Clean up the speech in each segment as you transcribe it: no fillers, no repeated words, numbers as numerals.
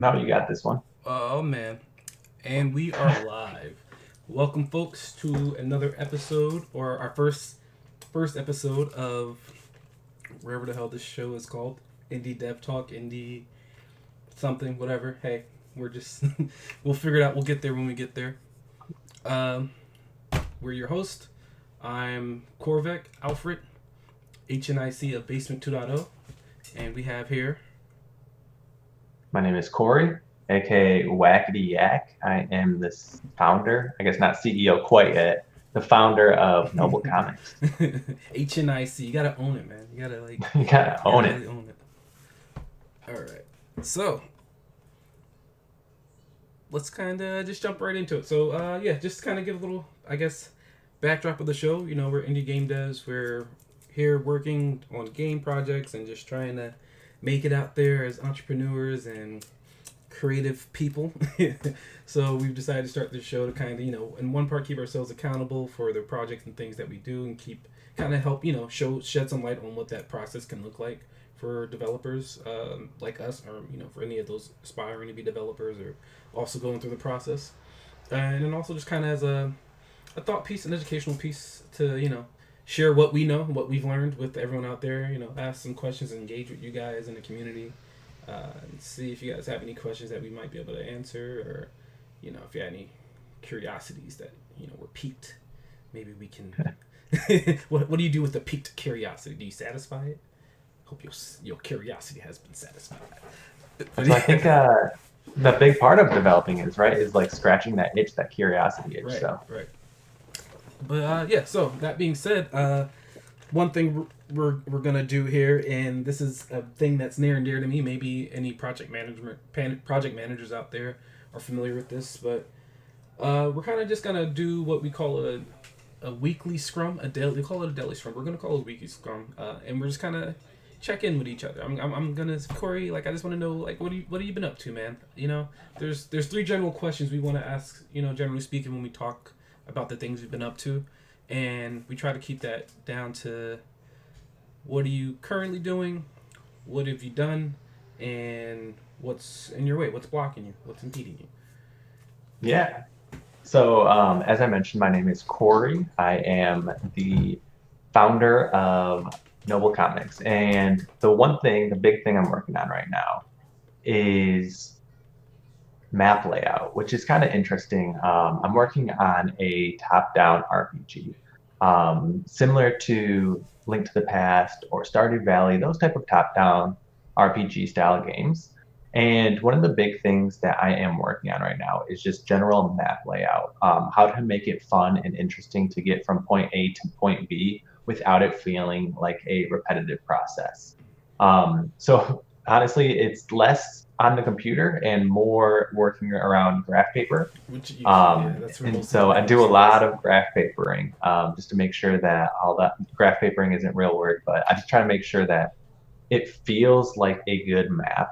Now you got this one. Oh man, and we are live. Welcome, folks, to another episode, or our first episode of wherever the hell this show is called, Indie Dev Talk, Indie something, whatever. Hey, we're just we'll figure it out. We'll get there when we get there. Um, we're your host. I'm Corvec Alfred, HNIC of Basement 2.0, and we have here. My name is Corey, aka Wackety Yak. I am this founder, I guess not CEO quite yet, the founder of Noble Comics. HNIC. You gotta own it, man. You gotta You gotta you gotta own it. really own it. All right. So let's kind of just jump right into it. So yeah, just kind of give a little, I guess, backdrop of the show. You know, we're indie game devs. We're here working on game projects and just trying to make it out there as entrepreneurs and creative people. So we've decided to start this show to kind of, in one part, keep ourselves accountable for the projects and things that we do, and keep kind of help, shed some light on what that process can look like for developers like us, or for any of those aspiring to be developers or also going through the process. And then also just kind of as a thought piece, an educational piece to share what we know, what we've learned with everyone out there. Ask some questions and engage with you guys in the community, and see if you guys have any questions that we might be able to answer, or if you have any curiosities that were piqued. Maybe we can. What do you do with the piqued curiosity? Do you satisfy it? Hope your curiosity has been satisfied. But So I think the big part of developing is like scratching that itch, that curiosity itch. right, So right. But yeah. So that being said, one thing we're gonna do here, and this is a thing that's near and dear to me. Maybe any project managers out there are familiar with this, but we're kind of just gonna do what we call a weekly scrum, a daily. We call it a daily scrum. We're gonna call it a weekly scrum, and we're just kind of check in with each other. I'm gonna Corey. Like, I just want to know, like, what have you been up to, man? There's three general questions we want to ask. Generally speaking, when we talk about the things we've been up to, and we try to keep that down to what are you currently doing, what have you done, and what's in your way, what's blocking you, what's impeding you. yeah. So as I mentioned, my name is Corey. I am the founder of Noble Comics, and the big thing I'm working on right now is map layout, which is kind of interesting. I'm working on a top-down RPG, similar to Link to the Past or Stardew Valley, those type of top-down RPG style games. And one of the big things that I am working on right now is just general map layout, how to make it fun and interesting to get from point A to point B without it feeling like a repetitive process. So honestly, it's less on the computer and more working around graph paper. Which yeah, Um, that's where and most of the so I power do a is. lot of graph papering, just to make sure that all that graph papering isn't real work, but I just try to make sure that it feels like a good map.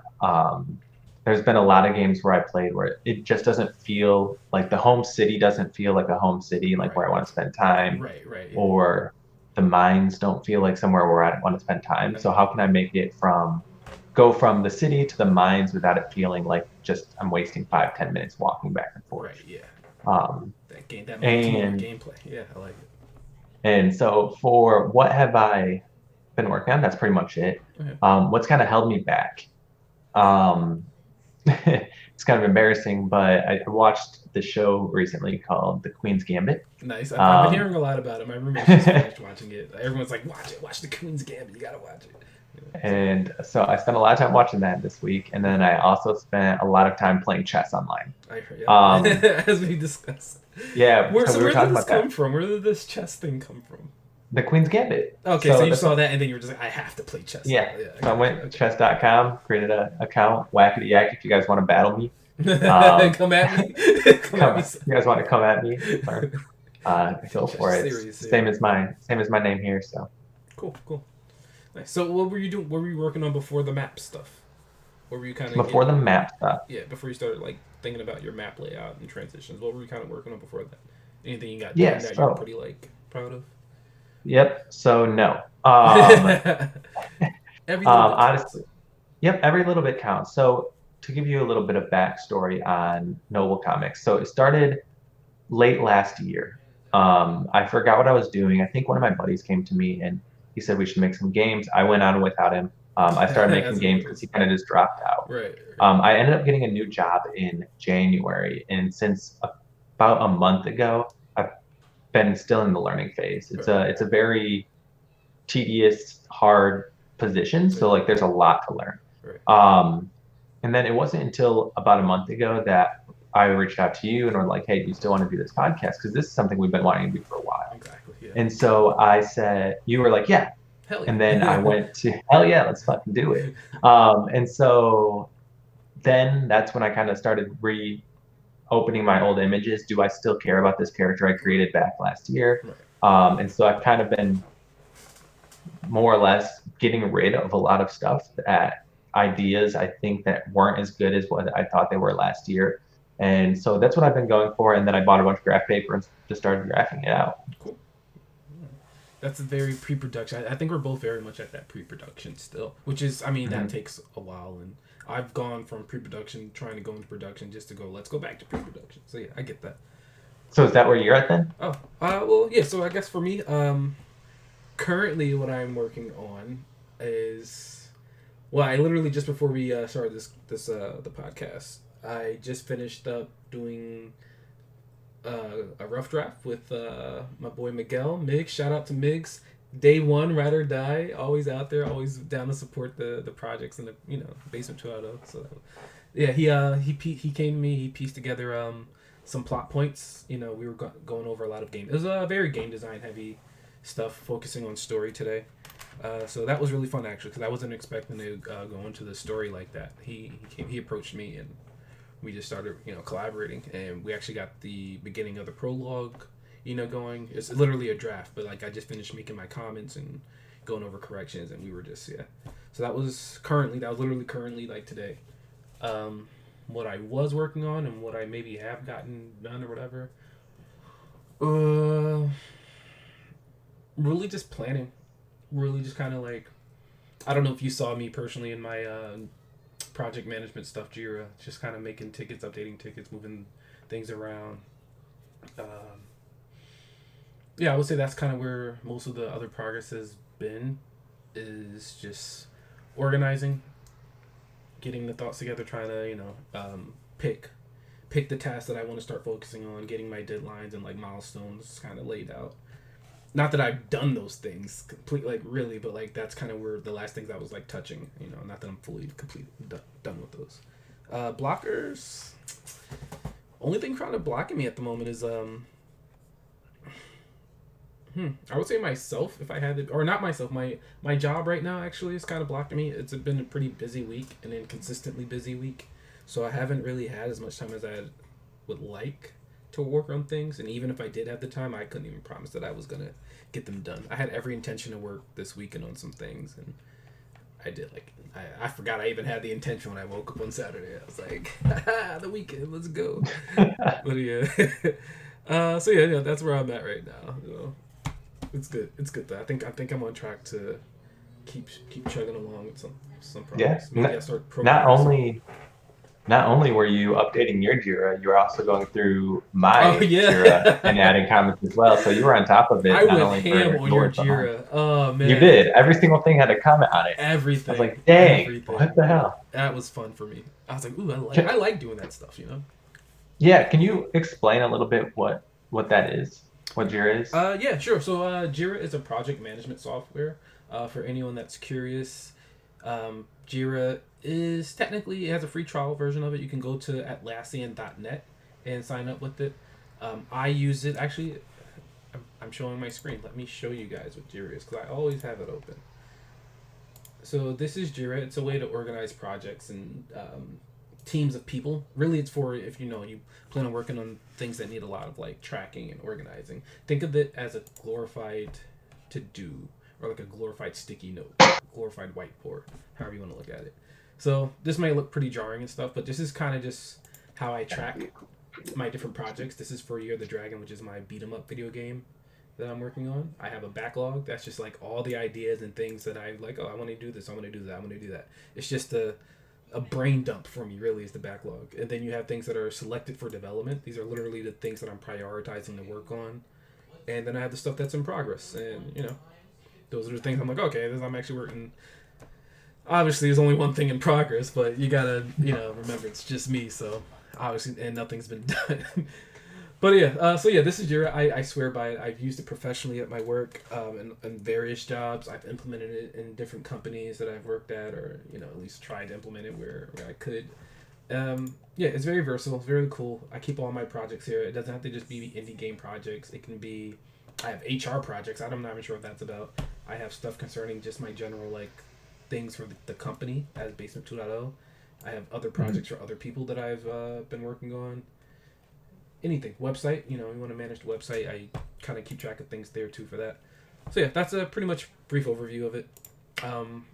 There's been a lot of games where I played where it just doesn't feel like the home city doesn't feel like a home city, like Right, where I want to spend time, right, yeah. or the mines don't feel like somewhere where I want to spend time. So how can I make it go from the city to the mines without it feeling like just I'm wasting 5, 10 minutes walking back and forth. Right, yeah. Um, That multi-layer and gameplay. Yeah, I like and so for what have I been working on? That's pretty much it. it. Okay. What's kind of held me back? Um, it's kind of embarrassing, but I watched the show recently called The Queen's Gambit. Nice. I've been Um, hearing a lot about it. My roommate just finished watching it. Everyone's like, watch it. Watch the Queen's Gambit. You gotta watch it. So and so I spent a lot of time watching that this week, and then I also spent a lot of time playing chess online. I heard, Um, yeah. As we discussed. yeah, so we were Where did talking this about come that. from? Where did this chess thing come from? The Queen's Gambit. Okay, so So you that's saw that and then you were just like, I have to play chess now. yeah. Yeah, I So I got you. went Okay. chess.com, created an account, Wackety Yak, if you guys want to battle me. Um, Come at me. Come at come, me. if you guys want to come at me, or, go for it. It's Serious, yeah. same as my name here. So Cool, cool. Nice. So what were you doing? What were you working on before the map stuff? What were you kind of before the getting? map stuff. Yeah, before you started like thinking about your map layout and transitions. What were you kind of working on before that? Anything you got done Yes. that you're So pretty like proud of? yep. So no. Every little bit counts. Honestly, yep. Every little bit counts. So to give you a little bit of backstory on Noble Comics. So it started late last year. I forgot what I was doing. I think one of my buddies came to me and he said we should make some games. I went on without him. I started making As it games because goes. he kind of just dropped out. Right. Right. I ended up getting a new job in January, and since about a month ago, I've been still in the learning phase. Right. It's a very tedious, hard position, Yeah. so like there's a lot to learn. Right. Um, and then it wasn't until about a month ago that I reached out to you and were like, "Hey, do you still want to do this podcast? Because this is something we've been wanting to do for a while." Exactly. Yeah. And so I said, you were like, "Yeah." Hell And then I yeah. went to, "Hell yeah, let's fucking do it." And so then that's when I kind of started reopening my old images. Do I still care about this character I created back last year? Right. And so I've kind of been more or less getting rid of a lot of stuff that ideas I think that weren't as good as what I thought they were last year. And so that's what I've been going for. And then I bought a bunch of graph paper and just started graphing it out. Cool. That's a very pre-production. I think we're both very much at that pre-production still, which is, I mean, that Mm-hmm. takes a while, and I've gone from pre-production, trying to go into production, just to go, let's go back to pre-production. So yeah, I get that. So is that where you're at then? Oh, well, yeah. So I guess for me, currently what I'm working on is, well, I literally just before we started the podcast, I just finished up doing a rough draft with my boy Miguel Miggs. Shout out to Miggs. Day one, ride or die. Always out there, always down to support the projects in the Basement 2.0. So yeah, he came to me. He pieced together some plot points. We were going over a lot of game. It was a very game design heavy stuff, focusing on story today. So that was really fun actually, because I wasn't expecting to go into the story like that. He approached me and we just started collaborating, and we actually got the beginning of the prologue going. It's literally a draft, but like I just finished making my comments and going over corrections, and we were just so that was literally currently like today. What I was working on and what I maybe have gotten done or whatever, really just planning, really just kind of like, I don't know if you saw me personally in my project management stuff, Jira, just kind of making tickets, updating tickets, moving things around. Yeah, I would say that's kind of where most of the other progress has been, is just organizing, getting the thoughts together, trying to pick the tasks that I want to start focusing on, getting my deadlines and like milestones kind of laid out. Not that I've done those things really, but like that's kind of where the last things I was like touching. Not that I'm fully done with those. Blockers. Only thing kind of blocking me at the moment is I would say myself, if I had it, or not myself. My job right now actually is kind of blocking me. It's been a pretty busy week, an inconsistently busy week, so I haven't really had as much time as I would like to work on things. And even if I did have the time, I couldn't even promise that I was gonna get them done. I had every intention to work this weekend on some things, and I did. Like I forgot I even had the intention when I woke up on Saturday. I was like, the weekend, let's go. But yeah, so yeah, that's where I'm at right now. It's good. It's good though. I think I'm on track to keep chugging along with some Yeah. progress. Maybe I start Not programming some. only not only were you updating your Jira, you were also going through Oh my Jira and yeah. adding comments as well. So you were on top of I it, not went only ham for on your yours but mine. Jira. Oh You man, did. Every single thing had a comment on it. I was everything, like, dang, everything. what the hell? That was fun for me. I was like, ooh, I Can, like doing that stuff. yeah, can you explain a little bit what that is? What Jira is? Yeah, sure. So Jira is a project management software. For anyone that's curious, Jira is technically, it has a free trial version of it. You can go to Atlassian.net and sign up with it. I use it actually. I'm showing my screen. Let me show you guys what Jira is, because I always have it open. So this is Jira. It's a way to organize projects and teams of people. Really, it's for if you plan on working on things that need a lot of like tracking and organizing. Think of it as a glorified to do, or like a glorified sticky note, glorified whiteboard, however you want to look at it. So this might look pretty jarring and stuff, but this is kind of just how I track my different projects. This is for Year of the Dragon, which is my beat 'em up video game that I'm working on. I have a backlog that's just like all the ideas and things that I like. Oh, I want to do this. I want to do that. I want to do that. It's just a brain dump for me. Really, is the backlog, and then you have things that are selected for development. These are literally the things that I'm prioritizing to work on, and then I have the stuff that's in progress, and those are the things I'm like, okay, this I'm actually working. Obviously, there's only one thing in progress, but you gotta remember it's just me, so obviously, and nothing's been done. But yeah, so yeah, this is Jira. I swear by it. I've used it professionally at my work, in various jobs. I've implemented it in different companies that I've worked at, or at least tried to implement it where I could. Yeah, it's very versatile. It's very cool. I keep all my projects here. It doesn't have to just be indie game projects. It can be. I have HR projects. I'm not even sure what that's about. I have stuff concerning just my general like things for the company as Basement 2.0. I have other projects for other people that I've been working on. Anything website, you want to manage the website. I kind of keep track of things there too for that. So yeah, that's a pretty much brief overview of it. Um,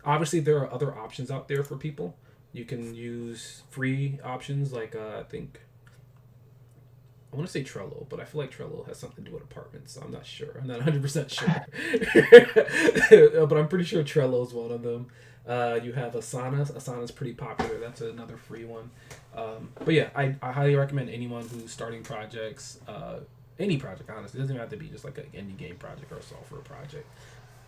Obviously, there are other options out there for people. You can use free options like I think I want to say Trello, but I feel like Trello has something to do with apartments. So I'm not sure. I'm not 100% sure. But I'm pretty sure Trello is one of them. You have Asana. Asana's pretty popular. That's another free one. But yeah, I highly recommend anyone who's starting projects, any project, honestly. It doesn't even have to be just like an indie game project or a software project.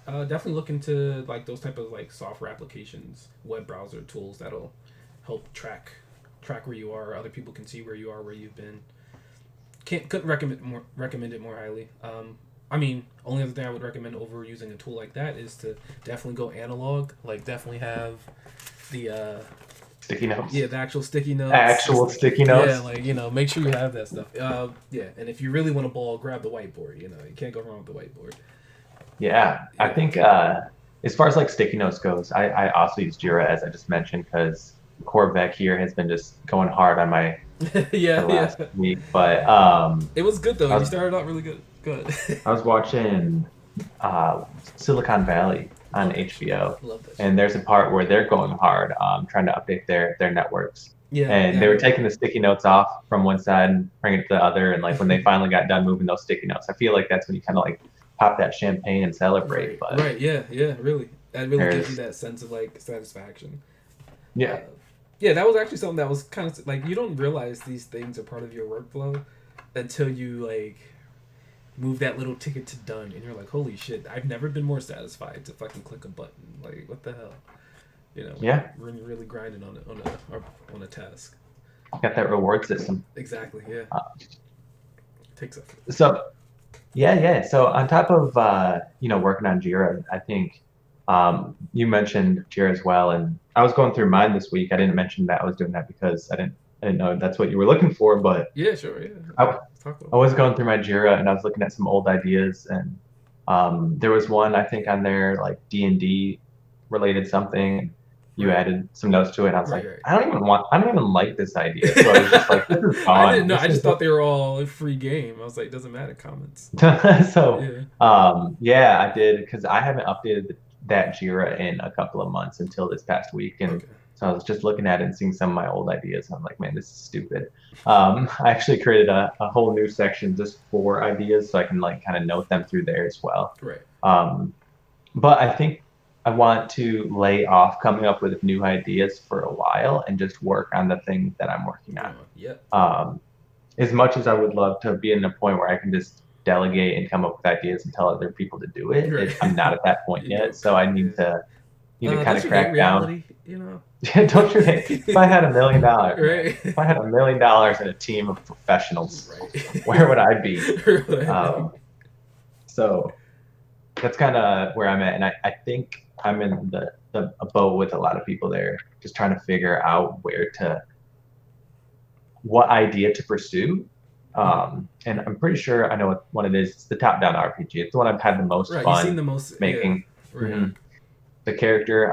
Definitely look into like those type of like software applications, web browser tools that'll help track where you are. Other people can see where you are, where you've been. Couldn't recommend it more highly. I mean, only other thing I would recommend over using a tool like that is to definitely go analog. Like, definitely have the Sticky notes. yeah, the actual sticky notes. Actual sticky Yeah, notes. like make sure you have that stuff. Yeah, and if you really want a ball, grab the whiteboard. You can't go wrong with the whiteboard. Yeah, I Yeah, think as far as like sticky notes goes, I also use Jira as I just mentioned because Corvec here has been just going hard on my for yeah, the yeah. last week. But It was good though. I You was started out really good. Good. I was watching Silicon Valley on Love that show. HBO, Love that show. and there's a part where they're going hard, trying to update their networks, Yeah, and yeah, I they were know. taking the sticky notes off from one side and bringing it to the other, and like when they finally got done moving those sticky notes, I feel like that's when you kind of like pop that champagne and celebrate. Right, But right, yeah, yeah, really. That really gives you there's that sense of like satisfaction. Uh, yeah, yeah, that was actually something that was kind of like you don't realize these things are part of your workflow until you like move that little ticket to done, and you're like, holy shit, I've never been more satisfied to fucking click a button. Like, what the hell? yeah, When you're really grinding on a task. got that reward system. Exactly. Yeah. Uh, Takes effort. so yeah. So on top of working on Jira, I think you mentioned Jira as well, and I was going through mine this week. I didn't mention that I was doing that because I didn't know that's what you were looking for, but Yeah. Sure. Yeah. I, Let's talk about I was going through my Jira and I was looking at some old ideas, and there was one I think on there like D&D related something. it. You Right. added some notes to it, and I was Right. like, Right. I don't even like this idea. So I was just like, this is I didn't gone. know. This I is just thought they were all a free game. I was like, doesn't matter. Comments. so Yeah. yeah, I did because I haven't updated that Jira in a couple of months until this past week, and Okay. so I was just looking at it and seeing some of my old ideas. And I'm like, man, this is stupid. I actually created a whole new section just for ideas, so I can like kind of note them through there as well. Right. Um, but I think I want to lay off coming up with new ideas for a while and just work on the thing that I'm working on. Yep. Um, as much as I would love to be in a point where I can just delegate and come up with ideas and tell other people to do it, Right. I'm not at that point You yet. don't. So I Yeah. need to kind Don't of you hate crack down. reality? Don't you hate? If I had $1 million, man, Right. if I had $1 million and a team of professionals, where would Right. I be? Um, so that's kind of where I'm at, and I think I'm in the a boat with a lot of people there, just trying to figure out what idea to pursue. Mhm. And I'm pretty sure I know what one it is. It's the top-down RPG. It's the one I've had the most Right. You seen fun the most? Yeah. making. Right. Mhm. The character,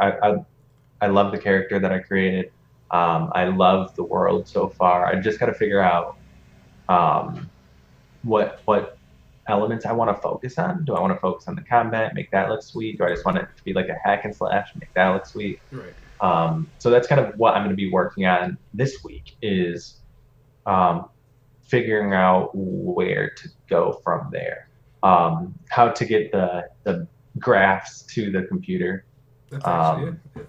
I love the character that I created. I love the world so far. I just got to figure out um, what elements I want to focus on. Do I want to focus on the combat, make that look sweet? Do I just want it to be like a hack and slash, make that look sweet? Right. So that's kind of what I'm going to be working on this week is um, figuring out where to go from there. How to get the graphs to the computer. That's actually yeah. Um, Yeah.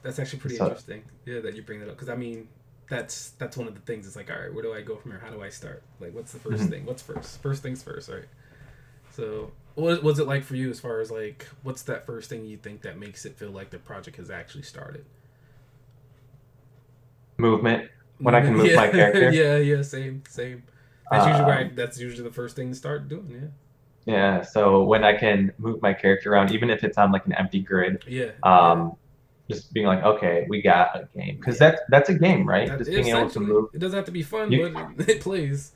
That's actually pretty So interesting. Yeah, that you bring that up because I mean, that's one of the things. It's like, all right, where do I go from here? How do I start? Like, what's the first mhm. thing? What's first? First things first, right? So, what was it like for you as far as like, what's that first thing you think that makes it feel like the project has actually started? Movement when I can Movement, move yeah, my character. yeah, yeah, same, same. Um, That's usually the first thing to start doing. yeah, so when I can move my character around, even if it's on like an empty grid, Yeah, yeah, yeah, um, just being like, okay, we got a game, because yeah. that's a game, right? That Just being able to essentially, move. it doesn't have to be fun, You but it plays.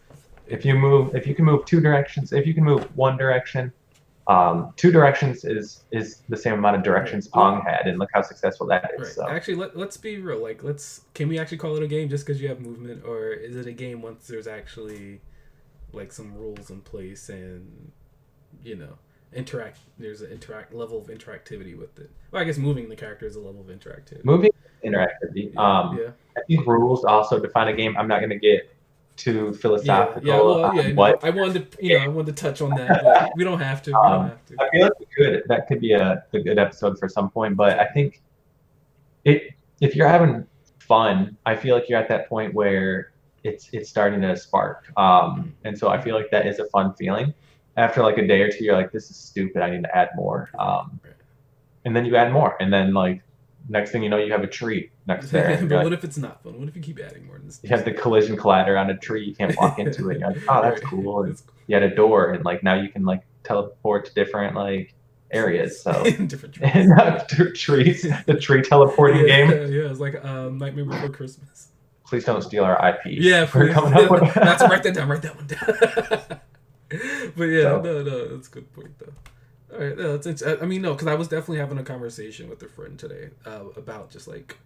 if you move, if you can move two directions, if you can move one direction, two directions is the same amount of Right. directions Well, Pong had, and look how successful that is. right. So Actually, let's be real. Like, let's can we actually call it a game just because you have movement, or is it a game once there's actually like some rules in place and you know interact? There's an interact level of interactivity with it. Well, I guess moving the character is a level of interactivity. moving interactivity. Yeah, yeah, I think rules also define a game. I'm not going to get too yeah, yeah. philosophical Well, yeah. on No, what I wanted to, game. I wanted to touch on that, but we don't have to. We don't have to. I feel like we could. That could be a good episode for some point. But I Definitely. think it if you're having fun, I feel like you're at that point where it's starting to spark. And so I Mm-hmm. feel like that is a fun feeling. After like a day or two, you're like, this is stupid. I need to add more. Right. And then you add more, and then like next thing you know, you have a tree next there, and But you're like, what if it's not fun? What if you keep adding more? And it's you have just the collision collider on a tree, you can't walk into it. And you're like, oh, that's right. cool. And It's you had a door, and like now you can like teleport to different like areas. trees, So different and trees. not trees, the tree teleporting Yeah, game. yeah. It's like Nightmare Before Christmas. Please don't steal our IP. Yeah, We're please. coming up with That's write that down. Write that one down. But yeah, so no, that's a good point though. All right, no, I mean, no, because I was definitely having a conversation with a friend today about just like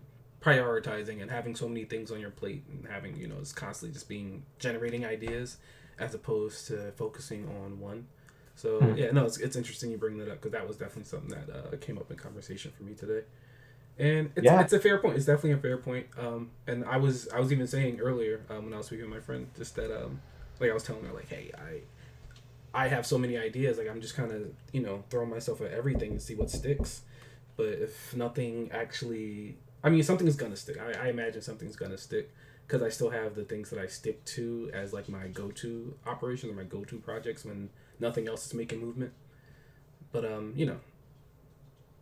prioritizing and having so many things on your plate and having it's constantly just being generating ideas as opposed to focusing on one. So hmm, yeah, no, it's interesting you bring that up because that was definitely something that came up in conversation for me today. And yeah, it's a fair point. It's definitely a fair point. And I was even saying earlier when I was speaking with my friend just that like I was telling her like, hey, I have so many ideas. Like I'm just kind of throwing myself at everything to see what sticks. But if nothing actually, I mean, something's gonna stick. I imagine something's gonna stick because I still have the things that I stick to as like my go-to operations or my go-to projects when nothing else is making movement. But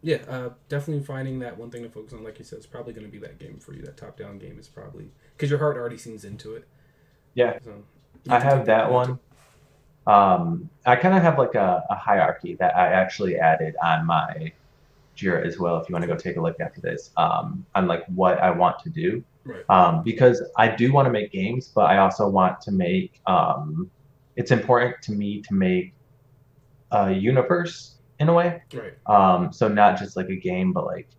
yeah, definitely finding that one thing to focus on, like you said, is probably going to be that game for you. That top-down game is probably because your heart already seems into it, yeah. so you I can take have that that momentum. one. I kind of have like a hierarchy that I actually added on my Jira as well. If you want to go take a look after this, on like what I want to do, Right, because I do want to make games, but I also want to make. It's important to me to make a universe in a way. right, So not just like a game, but like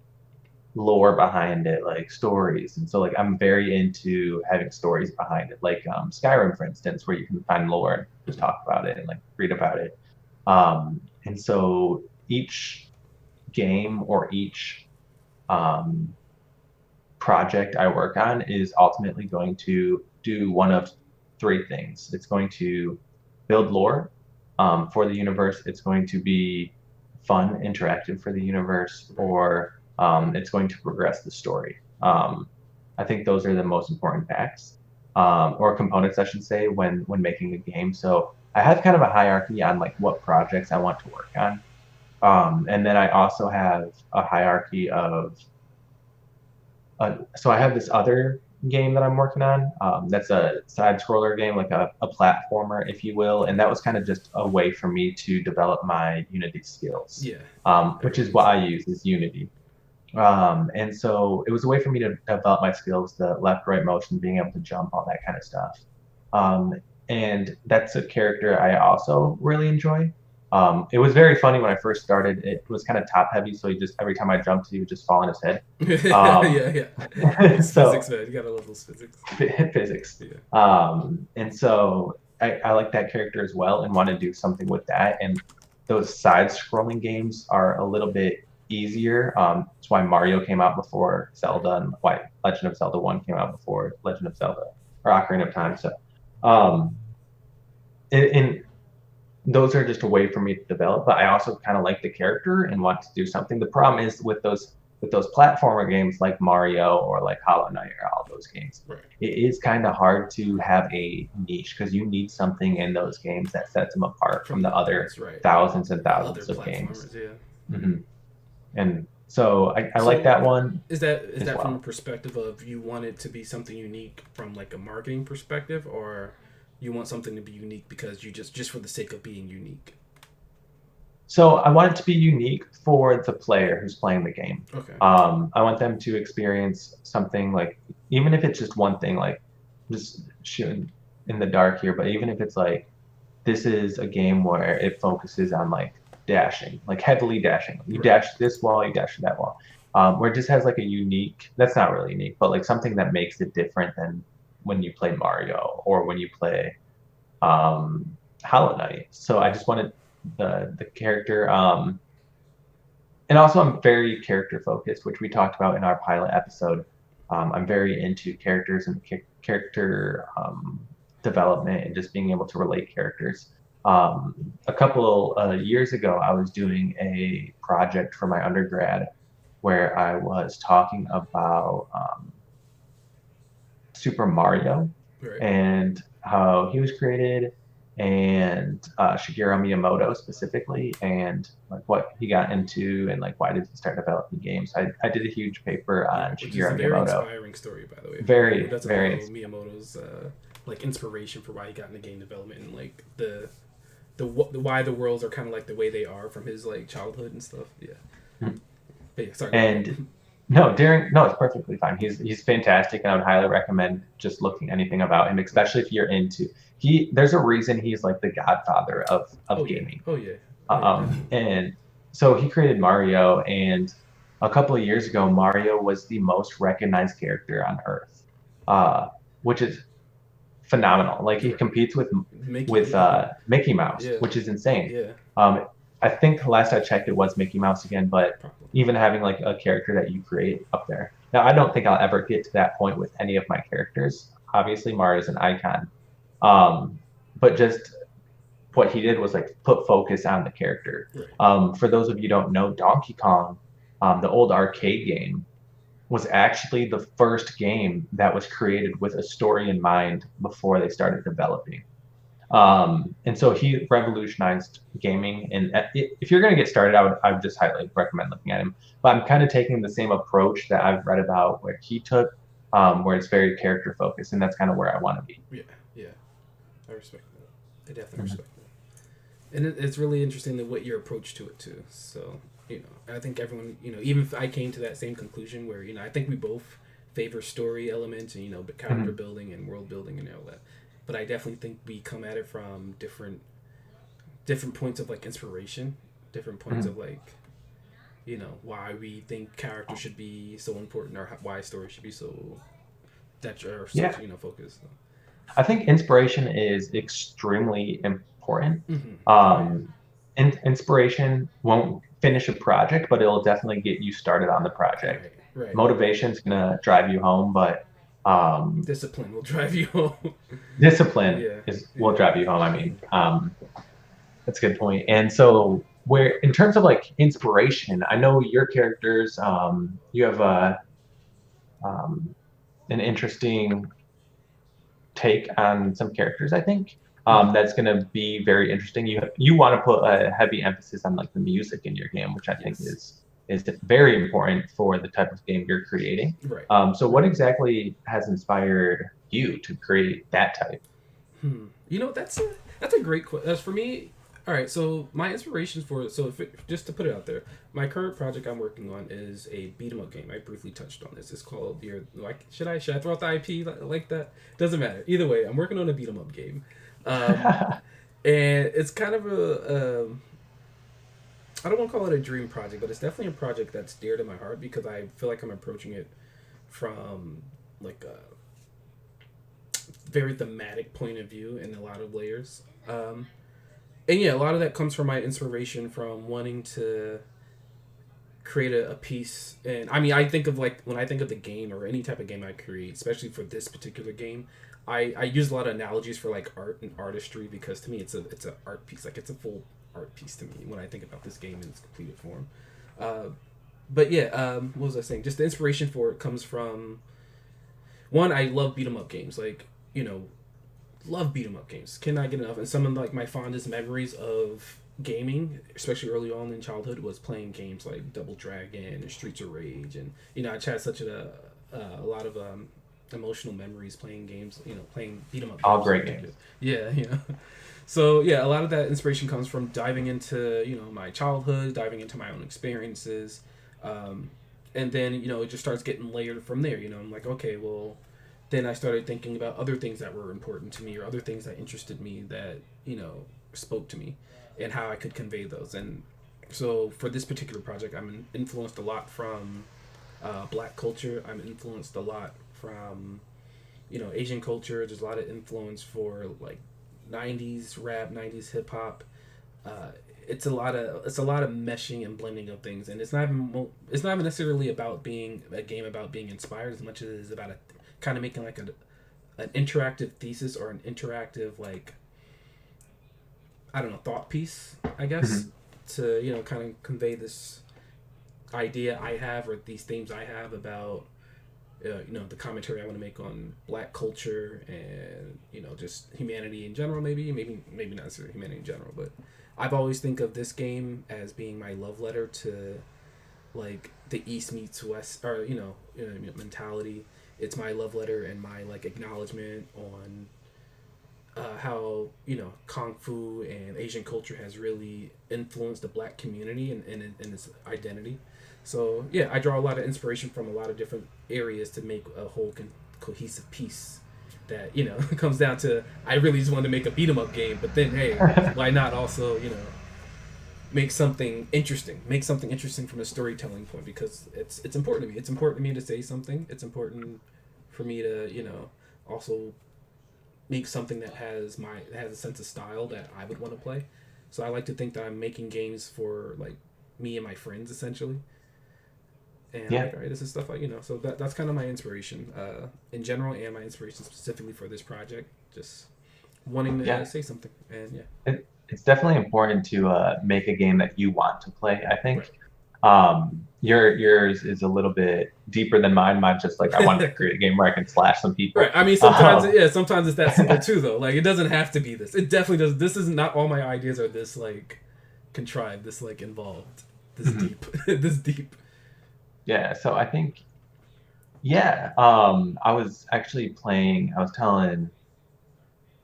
lore behind it, like stories. And so like I'm very into having stories behind it, like Skyrim, for instance, where you can find lore and just talk about it and like read about it. And so each game or each um, project I work on is ultimately going to do one of three things. It's going to build lore for the universe. It's going to be fun, interactive for the universe, right. or it's going to progress the story. I think those are the most important facts or components, I should say, when making a game. So I have kind of a hierarchy on like what projects I want to work on, and then I also have a hierarchy of so I have this other game that I'm working on. That's a side scroller game, like a platformer, if you will. And that was kind of just a way for me to develop my Unity skills, Yeah, which everyone is needs what that. I use is Unity. And so it was a way for me to develop my skills, the left, right motion, being able to jump, all that kind of stuff. Um, and that's a character I also really enjoy. It was very funny when I first started. It was kind of top heavy, so he just every time I jumped, he would just fall on his head. Um, Yeah, yeah. It's so physics, man. You gotta love those physics. physics. Yeah, And so I like that character as well and want to do something with that. And those side scrolling games are a little bit easier. That's why Mario came out before right. Zelda and why Legend of Zelda 1 came out before Legend of Zelda or Ocarina of Time. So, um, and those are just a way for me to develop, but I also kind of like the character and want to do something. The problem is with those with those platformer games like Mario or like Hollow Knight or all those games, Right. it is kind of hard to have a niche because you need something in those games that sets them apart From from the the other others, right? thousands and The other thousands of games. platformers, yeah. Hmm. And so I like So that one is as that from a well. perspective of you want it to be something unique from like a marketing perspective, or you want something to be unique because you just for the sake of being unique? So I want it to be unique for the player who's playing the game. Okay. I want them to experience something like, even if it's just one thing, like just shooting in the dark here, but even if it's like, this is a game where it focuses on like dashing, like heavily dashing. You Right. dash this wall, you dash that wall. Where it just has like a unique, that's not really unique, but like something that makes it different than when you play Mario or when you play Hollow Knight. So I just wanted the character. And also, I'm very character focused, which we talked about in our pilot episode. I'm very into characters and character development and just being able to relate characters. A couple years ago, I was doing a project for my undergrad where I was talking about Super Mario Right. and how he was created, and Shigeru Miyamoto specifically, and like what he got into, and like why did he start developing games. I did a huge paper on Right. Which is a Shigeru very Miyamoto. inspiring story, by the way. For anyone who Very, doesn't very, know Miyamoto's like inspiration for why he got into game development and like the why the worlds are kind of like the way they are from his like childhood and stuff. Yeah. But yeah. Sorry. Go and ahead. no, it's perfectly fine. He's fantastic, and I would highly recommend just looking anything about him, Right. especially if you're into he. There's a reason he's like the godfather Oh of yeah. gaming. Oh yeah. Oh yeah. Definitely. And so he created Mario, and a couple of years ago, Mario was the most recognized character on Earth, uh, which is phenomenal. Like he Right. competes Mickey. with Yeah. Mickey Mouse, Yeah. which is insane. Yeah. Um, I think last I checked, it was Mickey Mouse again, but Probably. even having like a character that you create up there. Now, I don't think I'll ever get to that point with any of my characters. Obviously, Mario's an icon, um, but just what he did was like put focus on the character. Right. For those of you who don't know, Donkey Kong, the old arcade game, was actually the first game that was created with a story in mind before they started developing. And so he revolutionized gaming. And if you're going to get started, I would just highly recommend looking at him. But I'm kind of taking the same approach that I've read about where he took, where it's very character focused, and that's kind of where I want to be. Yeah. Yeah. I respect that. I definitely Mhm. respect that. And it's really interesting the what your approach to it too. So I think everyone, even if I came to that same conclusion where I think we both favor story elements and character Mhm. building and world building and all that. But I definitely think we come at it from different points of like inspiration, different points Mhm. of like why we think character should be so important or why story should be so that or such Yeah, focused. I think inspiration is extremely important. Mm-hmm. Oh yeah. Inspiration won't finish a project, but it'll definitely get you started on the project. Right. Right. Motivation's gonna drive you home, but Discipline will drive you home. discipline Yeah. is will Yeah. drive you home. I mean, that's a good point. And so, where in terms of like inspiration, I know your characters, you have um, an interesting take on some characters, I think. Mm-hmm. That's going to be very interesting. You want to put a heavy emphasis on like the music in your game, which I think Yes. is very important for the type of game you're creating. Right. So what exactly has inspired you to create that type? That's a great question. As for me, all right. So my inspirations for just to put it out there, my current project I'm working on is a beat 'em up game. I briefly touched on this. It's called your like should I throw out the IP like that? Doesn't matter. Either way, I'm working on a beat 'em up game, um, and it's kind of I don't want to call it a dream project, but it's definitely a project that's dear to my heart because I feel like I'm approaching it from like a very thematic point of view in a lot of layers. And yeah, a lot of that comes from my inspiration from wanting to create a piece. And I mean, I think of like when I think of the game or any type of game I create, especially for this particular game, I use a lot of analogies for like art and artistry because to me it's a art piece. Like it's a full art piece to me when I think about this game in its completed form. Uh, but yeah, what was I saying? Just the inspiration for it comes from one. I love beat 'em up games, like love beat 'em up games. Cannot get enough. And some of like my fondest memories of gaming, especially early on in childhood, was playing games like Double Dragon and Streets of Rage, and I just had such a lot of emotional memories playing games. Playing beat 'em up All games in great particular. games. Yeah, So yeah, a lot of that inspiration comes from diving into my childhood, diving into my own experiences, um, and then it just starts getting layered from there. I'm like, okay, well, then I started thinking about other things that were important to me or other things that interested me that spoke to me, and how I could convey those. And so for this particular project, I'm influenced a lot from Black culture. I'm influenced a lot from Asian culture. There's a lot of influence for like '90s rap, '90s hip hop. Uh, it's a lot of meshing and blending of things, and it's not even necessarily about being a game about being inspired as much as it is about kind of making like an interactive thesis or an interactive like I don't know thought piece, I guess, Mhm. to kind of convey this idea I have or these themes I have about the commentary I want to make on Black culture and just humanity in general. Maybe not necessarily humanity in general, but I've always think of this game as being my love letter to like the East meets West or mentality. It's my love letter and my like acknowledgement on how kung fu and Asian culture has really influenced the Black community and its identity. So yeah, I draw a lot of inspiration from a lot of different areas to make a whole cohesive piece. That comes down to I really just wanted to make a beat 'em up game, but then hey, why not also make something interesting from a storytelling point, because it's important to me. It's important to me to say something. It's important for me to also make something that has a sense of style that I would want to play. So I like to think that I'm making games for like me and my friends essentially. And I'm Yeah, like, all right, this is stuff So that's kind of my inspiration in general, and my inspiration specifically for this project. Just wanting to yeah. say something, and yeah, It's definitely important to make a game that you want to play. I right. think yours is a little bit deeper than mine. Mine's just like I wanted to create a game where I can slash some Right. people. I mean, sometimes, yeah, sometimes it's that simple too, though. Like, it doesn't have to be this. It definitely does. This is not all my ideas are this like contrived, this like involved, this Mhm. deep, this deep. Yeah, so I think yeah, I was actually playing. I was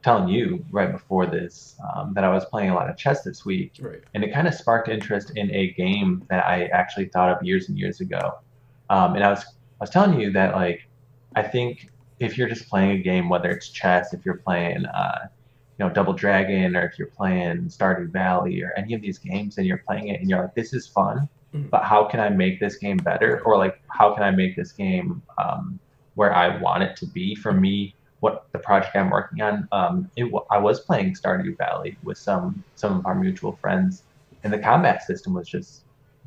telling you right before this that I was playing a lot of chess this week, Right. and it kind of sparked interest in a game that I actually thought of years and years ago. And I was telling you that like I think if you're just playing a game, whether it's chess, if you're playing Double Dragon, or if you're playing Stardew Valley or any of these games, and you're playing it and you're like, this is fun, Mhm. but how can I make this game better? Right. Or like, how can I make this game where I want it to be for Mhm. me? What the project I'm working on, I was playing Stardew Valley with some of our mutual friends, and the combat system was just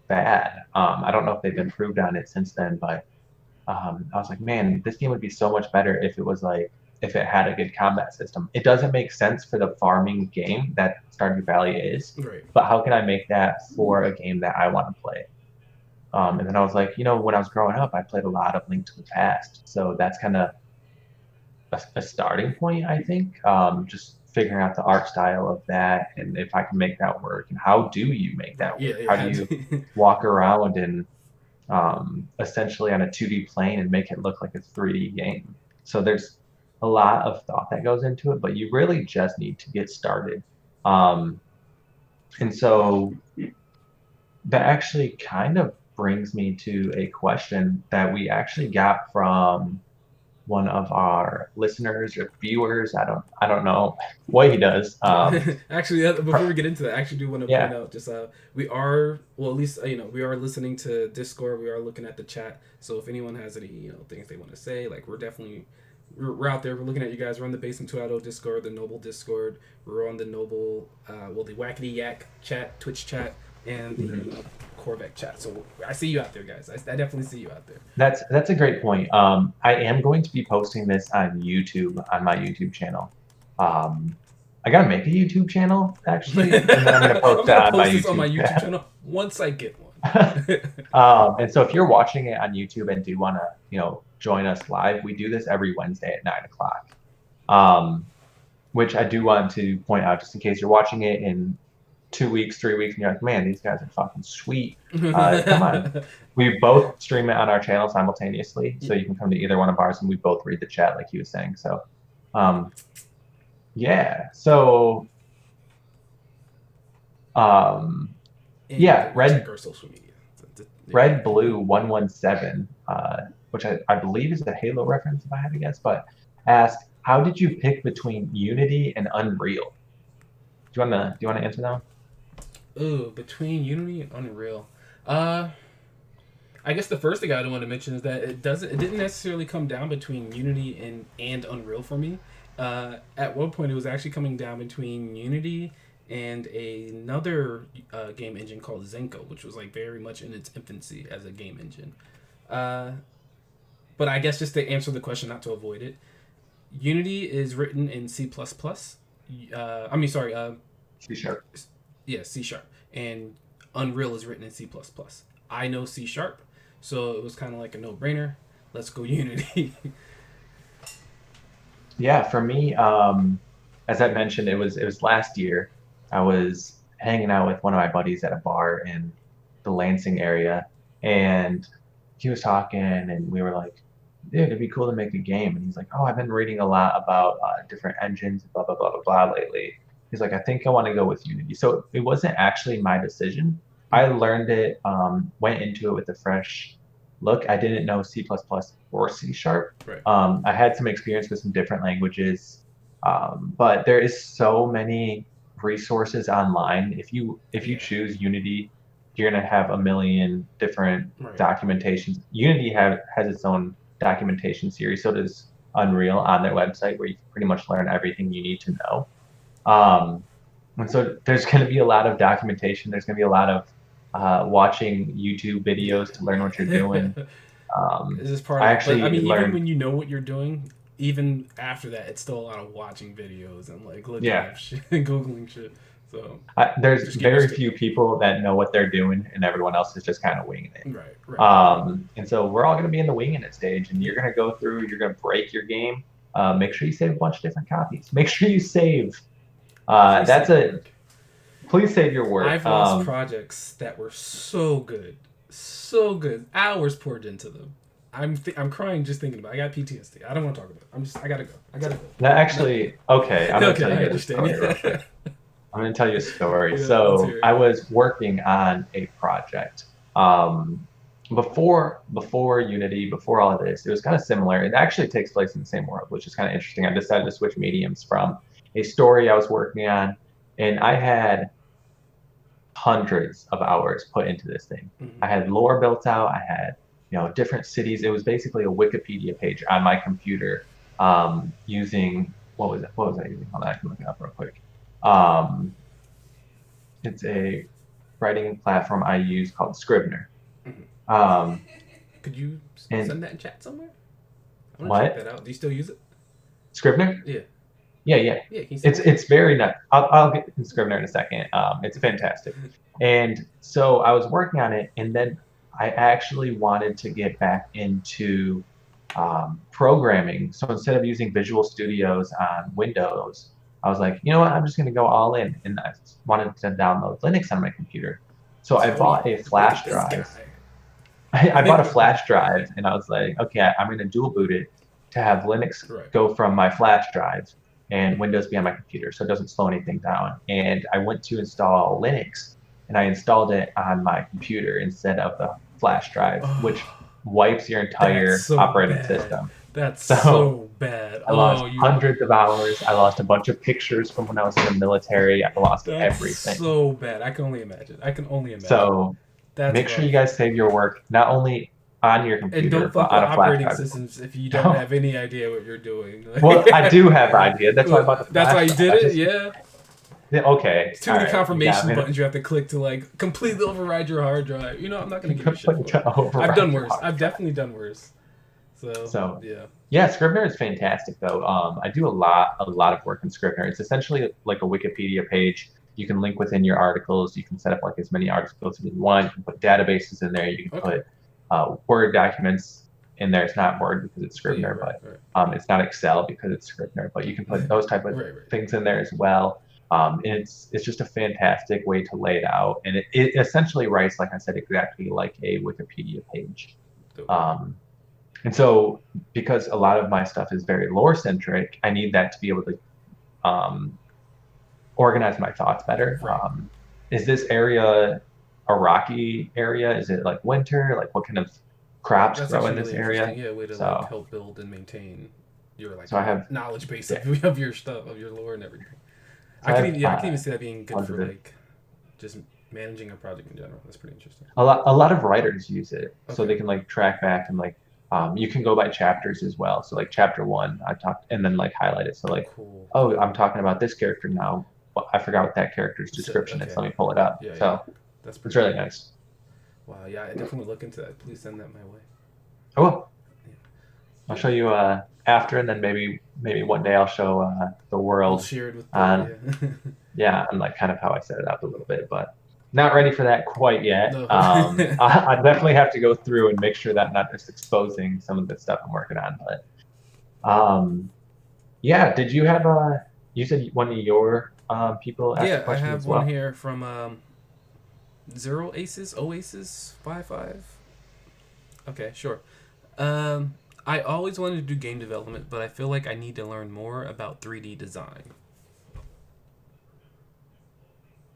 bad. I don't know if they've improved on it since then, but I was like, man, this game would be so much better if it was like if it had a good combat system. It doesn't make sense for the farming game that Stardew Valley is, Right. but how can I make that for a game that I want to play? And then I was like, when I was growing up, I played a lot of Link to the Past, so that's kind of a starting point, I think. Just figuring out the art style of that, and if I can make that work, and how do you make Right. that Yeah. work? Yeah. How do you Had walk around and essentially on a 2D plane and make it look like a 3D game? So there's a lot of thought that goes into it, but you really just need to get started. Um, and so that actually kind of brings me to a question that we actually got from one of our listeners or viewers. I don't know what he does. Actually, before we get into that, I actually do want to point Yeah. out just we are well at least we are listening to Discord. We are looking at the chat. So if anyone has any things they want to say, like we're out there. We're looking at you guys. We're on the Basement 2.0 Discord, the Noble Discord. We're on the Noble, the Wackety Yak chat, Twitch chat, and Mhm. the Corvette chat. So I see you out there, guys. I definitely see you out there. That's a great point. I am going to be posting this on YouTube on my YouTube channel. Um, I gotta make a YouTube channel actually, and then I'm gonna I'm post it gonna on my post this on my YouTube. YouTube channel once I get one. And so if you're watching it on YouTube and do want to, join us live, we do this every Wednesday at 9 o'clock. Um, which I do want to point out, just in case you're watching it in 2 weeks, 3 weeks, and you're like, man, these guys are fucking sweet. Come on. We both stream it on our channel simultaneously, so you can come to either one of ours and we both read the chat like he was saying. So, um, yeah. So, um, And yeah, check our social media. Yeah. Red Blue 117, which I believe is a Halo reference, if I had to guess, but asked, how did you pick between Unity and Unreal? Do you wanna answer that one? Ooh, between Unity and Unreal. Uh, I guess the first thing I want to mention is that it didn't necessarily come down between Unity and Unreal for me. At one point, it was actually coming down between Unity and another game engine called Zenko, which was like very much in its infancy as a game engine. Uh, but I guess just to answer the question, not to avoid it, Unity is written in C++. I mean, sorry, C sharp. yeah, C sharp, and Unreal is written in C++. I know C sharp, so it was kind of like a no brainer. Let's go Unity. Yeah, for me, as I mentioned, it was last year. I was hanging out with one of my buddies at a bar in the Lansing area, and he was talking, and we were like, "Dude, it'd be cool to make a game." And he's like, "Oh, I've been reading a lot about different engines, blah blah blah blah blah lately." He's like, "I think I want to go with Unity." So it wasn't actually my decision. I learned it, went into it with a fresh look. I didn't know C++ or C sharp. Right. I had some experience with some different languages, but there is so many resources online. If you Yeah. choose Unity, you're gonna have a million different Right. documentations. Unity has its own documentation series, so does Unreal on their website, where you can pretty much learn everything you need to know. Um, and so there's going to be a lot of documentation. There's going to be a lot of watching YouTube Yeah. videos to learn what you're doing. This is part I of it. But I actually mean, even learned, when you know what you're doing, even after that, it's still a lot of watching videos and like looking yeah, up shit and googling shit. So there's just get very used to it. few people that know what they're doing, and everyone else is just kind of winging it. Right. Right. And so we're all going to be in the winging it stage, and you're going to go through, you're going to break your game. Make sure you save a bunch of different copies. Make sure you save. Please That's save your a work. Please save your work. I've lost projects that were so good, hours poured into them. I'm crying just thinking about it. I got PTSD. I don't want to talk about it. I gotta go. I gotta go. That No. actually, okay, I'm going to Okay, tell you I guys a understand. story real quick. I'm going to tell you a story. Yeah, let's So hear I it. was working on a project before Unity, before all of this. It was kind of similar. It actually takes place in the same world, which is kind of interesting. I decided to switch mediums from a story I was working on, and I had hundreds of hours put into this thing. I Hmm. had lore built out. I had, different cities. It was basically a Wikipedia page on my computer, using what was it? What was I using? Hold on, I can look it up real quick. Um, it's a writing platform I use called Scrivener. Hmm. Um, Could you and send that in chat somewhere? I want to check what? that out. Do you still use it? Scrivener? Yeah. Yeah, yeah. Yeah. Can you send It's that? it's very nice. I'll get to Scrivener in a second. It's fantastic. And so I was working on it, and then I actually wanted to get back into programming. So instead of using Visual Studios on Windows, I was like, you know what? I'm just going to go all in, and I wanted to download Linux on my computer. So I Oh yeah. bought a Look at flash this drive. guy. I bought a flash drive, and I was like, okay, I'm going to dual boot it to have Linux Right. go from my flash drive and Windows be on my computer, so it doesn't slow anything down. And I went to install Linux, and I installed it on my computer instead of the flash drive, which Oh, wipes your that's entire so operating bad. system. That's So so bad. I lost Oh, you. hundreds of hours. I lost a bunch of pictures from when I was in the military. I lost That's everything. so bad. I can only imagine. I can only imagine. So That's make sure you rough. guys save your work not only on your And don't computer but fuck with on a flash operating drive. systems if you don't No. have any idea what you're doing. Well, I do have an idea. That's why I Well, bought the that's why flash you drive. did I it. just Yeah. yeah, okay. It's too All many right. You got confirmation me buttons you have to click to like completely override your hard drive. You know, I'm not gonna give you shit for it. to I've done override your worse. hard I've drive. definitely done worse. So So yeah. yeah, Scrivener is fantastic though. I do a lot of work in Scrivener. It's essentially like a Wikipedia page. you can link within your articles. You can set up like as many articles as you want. You can put databases in there. You can Okay. put Word documents in there. It's not Word because it's Oh yeah, Scrivener, right, but right, it's not Excel because it's Scrivener. But you can put those type of right, right. things in there as well. And it's just a fantastic way to lay it out, and it essentially writes, like I said, exactly like a Wikipedia page. Dope. Um, and so, because a lot of my stuff is very lore centric, I need that to be able to um, organize my thoughts better. Right. Is this area a rocky area? Is it like winter? Like what kind of crops That's grow in actually this really interesting. area? Yeah, way to like So, help build and maintain your like so I have, knowledge base yeah, of your stuff, of your lore and everything. so I have I can even see that being good for hundred. like just managing a project in general. That's pretty interesting. A lot of writers use it, so Okay. they can like track back and like you can go by chapters as well. So like chapter one, I talked and then like highlight it. So like, Cool. oh, I'm talking about this character now. Well, I forgot what that character's So, description is. okay. Let me pull it up. Yeah, yeah. So That's it's pretty really cool. nice. Wow. Yeah, I definitely look into that. Please send that my way. Oh, I'll Yeah. show you after, and then maybe one day I'll show the We'll world share it with on the yeah. yeah, on like kind of how I set it up a little bit, but not ready for that quite yet. No. I definitely have to go through and make sure that I'm not just exposing some of the stuff I'm working on. But yeah, did you have you said one of your people asked a Yeah, I question have as one well? here from Zero Aces, Oasis 55. Okay, sure. Um, I always wanted to do game development, but I feel like I need to learn more about 3D design.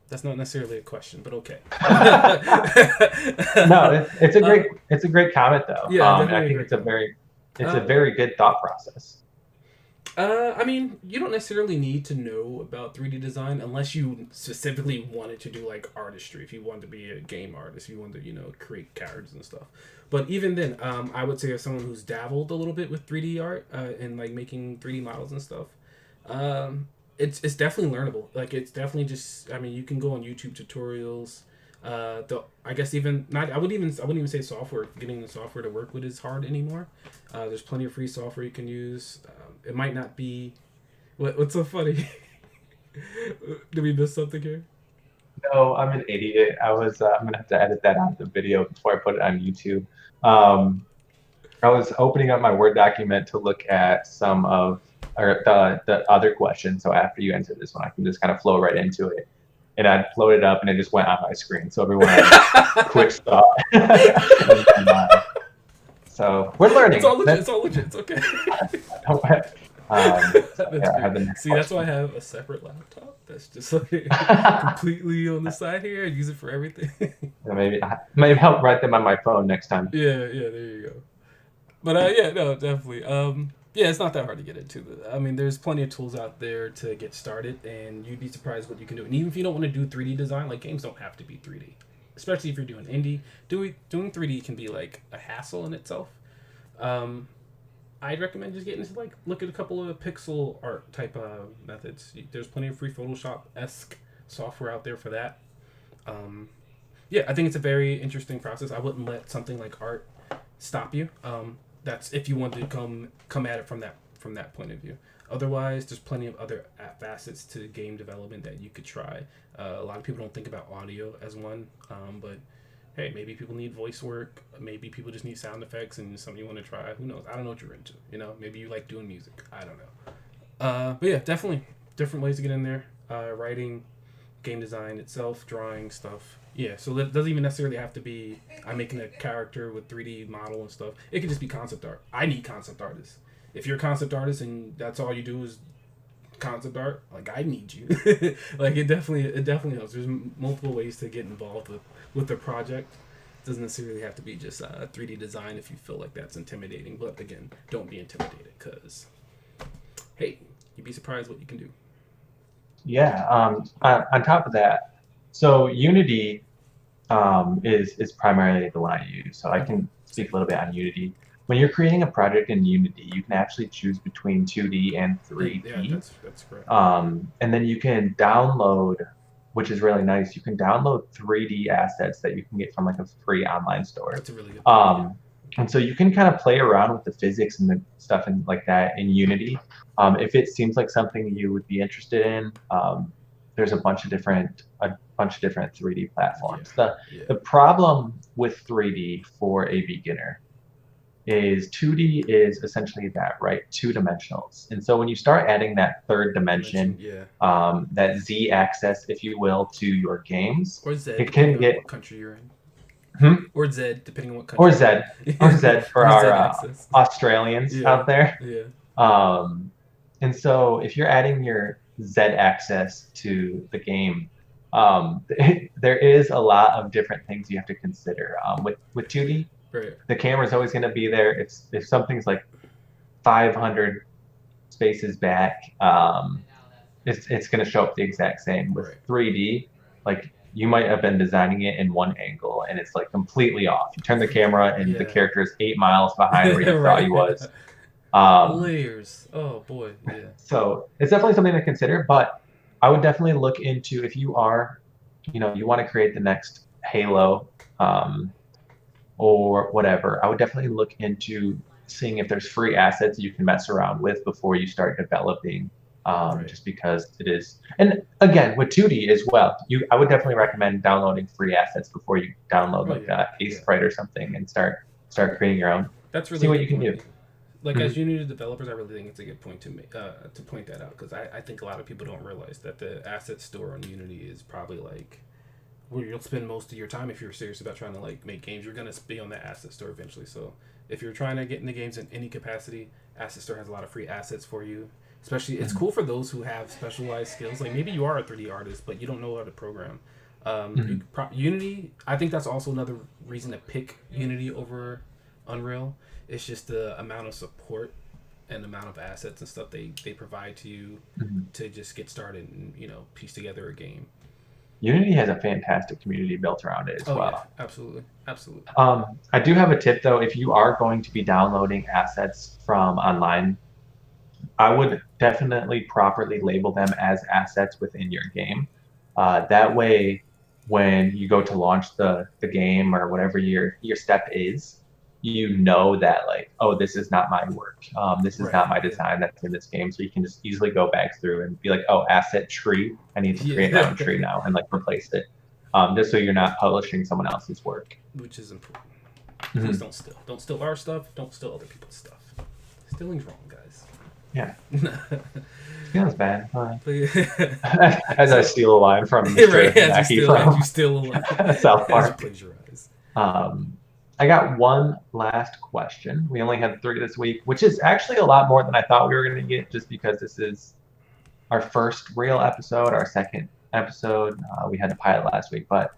That's not necessarily a question, but okay. No, it's a uh, great comment though. yeah, And I definitely a think great comment. it's a Uh, very good thought process. I mean, you don't necessarily need to know about 3D design unless you specifically wanted to do like artistry. If you wanted to be a game artist, you wanted to, create characters and stuff. But even then, I would say as someone who's dabbled a little bit with 3D art and like making 3D models and stuff, um, it's definitely learnable. Like it's definitely just. I mean, you can go on YouTube tutorials. I guess even not. I wouldn't even say software. Getting the software to work with is hard anymore. There's plenty of free software you can use. It might not be. What's so funny? Did we miss something here? No, I'm an idiot. I'm gonna have to edit that out of the video before I put it on YouTube. Um, I was opening up my Word document to look at some of or the other questions. So after you answer this one, I can just kind of flow right into it. And I floated up, and it just went on my screen. So everyone had a quick thought. So we're It's learning. all legit. It's all legit. It's okay. So That's yeah, I great. have the next See, that's why I question. have a separate laptop. That's just like completely on the side here. I use it for everything. Maybe help write them on my phone next time. Yeah, yeah. There you go. But yeah, no, definitely. Yeah, it's not that hard to get into. I mean, there's plenty of tools out there to get started, and you'd be surprised what you can do. And even if you don't want to do 3D design, like games don't have to be 3D. Especially if you're doing indie, doing 3D can be like a hassle in itself. Um, I'd recommend just getting into like look at a couple of pixel art type methods. There's plenty of free Photoshop esque software out there for that. Um, yeah, I think it's a very interesting process. I wouldn't let something like art stop you. That's if you want to come at it from that point of view. Otherwise, there's plenty of other facets to game development that you could try. A lot of people don't think about audio as one, but hey, maybe people need voice work. Maybe people just need sound effects and something you want to try. Who knows? I don't know what you're into. Maybe you like doing music. I don't know. But yeah, definitely different ways to get in there. Writing, game design itself, drawing stuff. Yeah, so it doesn't even necessarily have to be I'm making a character with 3D model and stuff. It could just be concept art. I need concept artists. If you're a concept artist and that's all you do is concept art, like I need you. Like it definitely helps. There's multiple ways to get involved with the project. It doesn't necessarily have to be just 3D design if you feel like that's intimidating. But again, don't be intimidated because hey, you'd be surprised what you can do. Yeah. On top of that, so Unity is primarily the one I use. So I Okay. can speak a little bit on Unity. When you're creating a project in Unity, you can actually choose between 2D and Yeah, 3D. that's correct. And then you can download, which is really nice. You can download 3D assets that you can get from like a free online store. That's a really good point. Yeah. Um, and so you can kind of play around with the physics and the stuff and like that in Unity. If it seems like something you would be interested in, there's a bunch of different 3D Yeah, platforms. The yeah. the problem with 3D for a beginner is 2D is essentially that, right? Two dimensionals. And so when you start adding that third Dimension, dimension, yeah. that Z axis, if you will, to your games, Or Z, it can depending on get what country you're in. hmm, Or Z, depending on what or country you're Z or in. Z for The Z our axis. Australians Yeah, out there. yeah. Um, and so if you're adding your Z axis to the game, there is a lot of different things you have to consider. With 2D, Right. the camera's always going to be there. If something's like 500 spaces back, it's going to show up the exact same. With Right. 3D, like you might have been designing it in one angle and it's like completely off. You turn the camera and the Yeah. character is 8 miles behind where you thought he Right. was. Um, Layers. Oh boy. Yeah. so it's definitely something to consider, but I would definitely look into if you are, you want to create the next Halo, um, or whatever, I would definitely look into seeing if there's free assets you can mess around with before you start developing. Right. Just because it is, and again with 2D as well, I would definitely recommend downloading free assets before you download Oh like yeah. Yeah. Ace Sprite or something and start creating your own. That's See really a what good you can point. do. Like Hmm. as Unity developers, I really think it's a good point to make to point that out because I think a lot of people don't realize that the asset store on Unity is probably like where you'll spend most of your time if you're serious about trying to like make games. You're gonna be on that asset store eventually. So if you're trying to get into games in any capacity, asset store has a lot of free assets for you. Especially, it's cool for those who have specialized skills. Like maybe you are a 3D artist, but you don't know how to program. Hmm. Unity, I think that's also another reason to pick Unity over Unreal. It's just the amount of support and amount of assets and stuff they provide to you Hmm. to just get started and piece together a game. Unity has a fantastic community built around it as Oh yeah, well. absolutely, absolutely. I do have a tip though. If you are going to be downloading assets from online, I would definitely properly label them as assets within your game. That way, when you go to launch the game or whatever your step is, you know that like, oh, this is not my work. This is Right. not my Yeah. design that's in this game. So you can just easily go back through and be like, oh, asset tree. I need to create my Yeah. own tree now and like replace it. Just so you're not publishing someone else's work. Which is important. Please Mhm. don't steal. Don't steal our stuff. Don't steal other people's stuff. Stealing's wrong, guys. Yeah, feels bad. Please. As I So, steal a line from right Mr. as Mackey you from steal a lot, South as you Park. plagiarize. Um, I got one last question. We only had three this week, which is actually a lot more than I thought we were going to get, just because this is our first real episode, our second episode. We had a pilot last week, but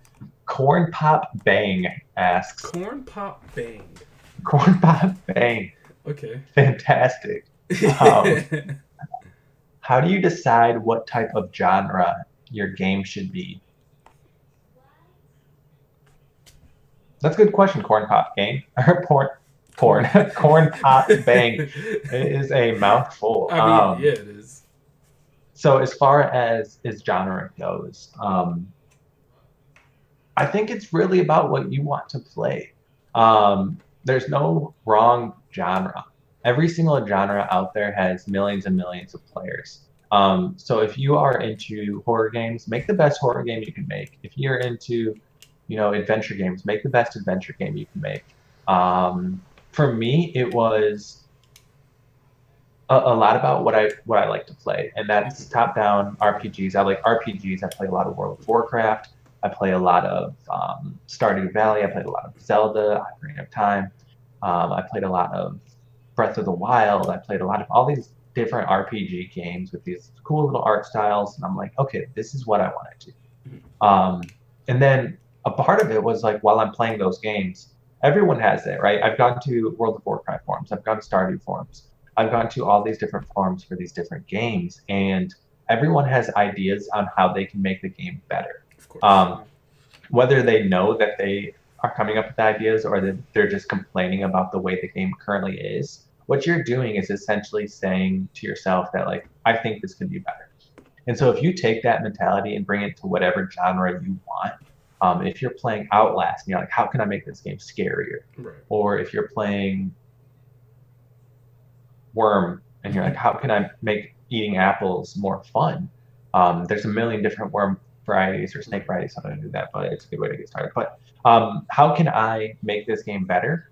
Corn Pop Bang asks, Corn pop bang. Corn Pop Bang, Okay. fantastic. Um, how do you decide what type of genre your game should be? That's a good question, Corn Pop Gang. Or Corn. corn pop bang. It is a mouthful. I mean, yeah, it is. So as far as genre goes, I think it's really about what you want to play. There's no wrong genre. Every single genre out there has millions and millions of players. So if you are into horror games, make the best horror game you can make. If you're into, adventure games, make the best adventure game you can make. For me, it was a lot about what I like to play, and that's Mhm. top-down RPGs. I like RPGs. I play a lot of World of Warcraft. I play a lot of Stardew Valley. I played a lot of Zelda, Ocarina of Time. I played a lot of Breath of the Wild. I played a lot of all these different RPG games with these cool little art styles, and I'm like, okay, this is what I want to do. Mhm. And then a part of it was like while I'm playing those games, everyone has it, right? I've gone to World of Warcraft forums, I've gone to Stardew forums, I've gone to all these different forums for these different games, and everyone has ideas on how they can make the game better. Of course. Um, Whether they know that they are coming up with ideas or that they're just complaining about the way the game currently is, what you're doing is essentially saying to yourself that like, I think this could be better. And so if you take that mentality and bring it to whatever genre you want, if you're playing Outlast and you're like, how can I make this game scarier? Right. Or if you're playing Worm and you're like, how can I make eating apples more fun? There's a million different worm varieties or snake Right. varieties, so I don't do that, but it's a good way to get started. But how can I make this game better?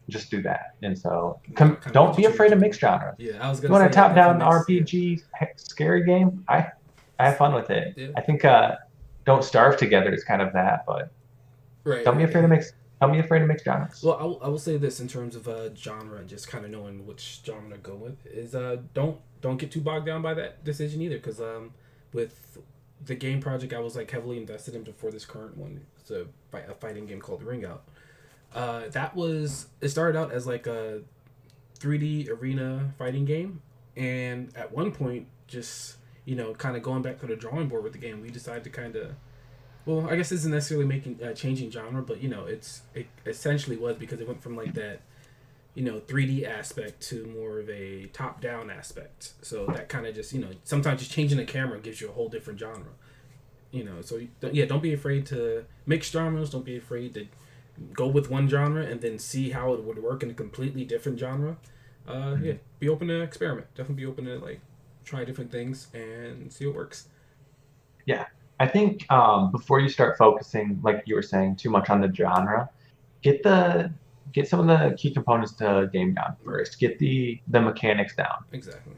Just do that. And so Kind of what don't you be afraid change to on. mix genres. Yeah, I was You gonna want say a yeah, definitely top-down mix. Yeah, RPG scary game? I have fun with it. yeah, I think Don't Starve Together is kind of that, but right, don't be right. afraid to mix. Don't be afraid to mix genres. Well, I will say this in terms of genre and just kind of knowing which genre to go with is don't get too bogged down by that decision either because with the game project I was like heavily invested in before this current one, it's a fighting game called Ring Out. That was it started out as like a 3D arena fighting game, and at one point just kind of going back to the drawing board with the game, we decided to kind of well, I guess this isn't necessarily making changing genre, but it essentially was because it went from like that 3D aspect to more of a top down aspect. So that kind of just sometimes just changing the camera gives you a whole different genre. So yeah, don't be afraid to mix genres. Don't be afraid to go with one genre and then see how it would work in a completely different genre. Yeah, Mhm. be open to experiment. Definitely be open to like try different things and see what works. Yeah, I think before you start focusing, like you were saying, too much on the genre, get the get some of the key components to game down Right. first. Get the mechanics down. Exactly.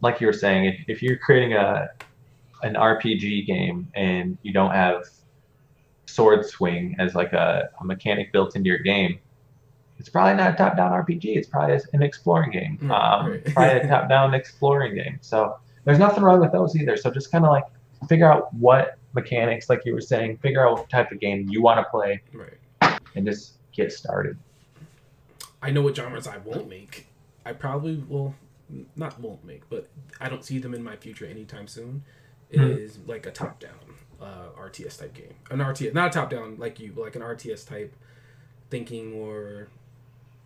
Like you were saying, if you're creating an RPG game and you don't have sword swing as like a mechanic built into your game, it's probably not a top-down RPG. It's probably an exploring game. Right. It's probably a Right. top-down exploring game. So there's nothing wrong with those either. So just kind of like figure out what mechanics, like you were saying, figure out what type of game you want to play right. and just get started. I know what genres I won't make. I probably will not won't make, but I don't see them in my future anytime soon. Hmm. Is like a top down RTS type game. An RTS, not a top down like you, but like an RTS type thinking or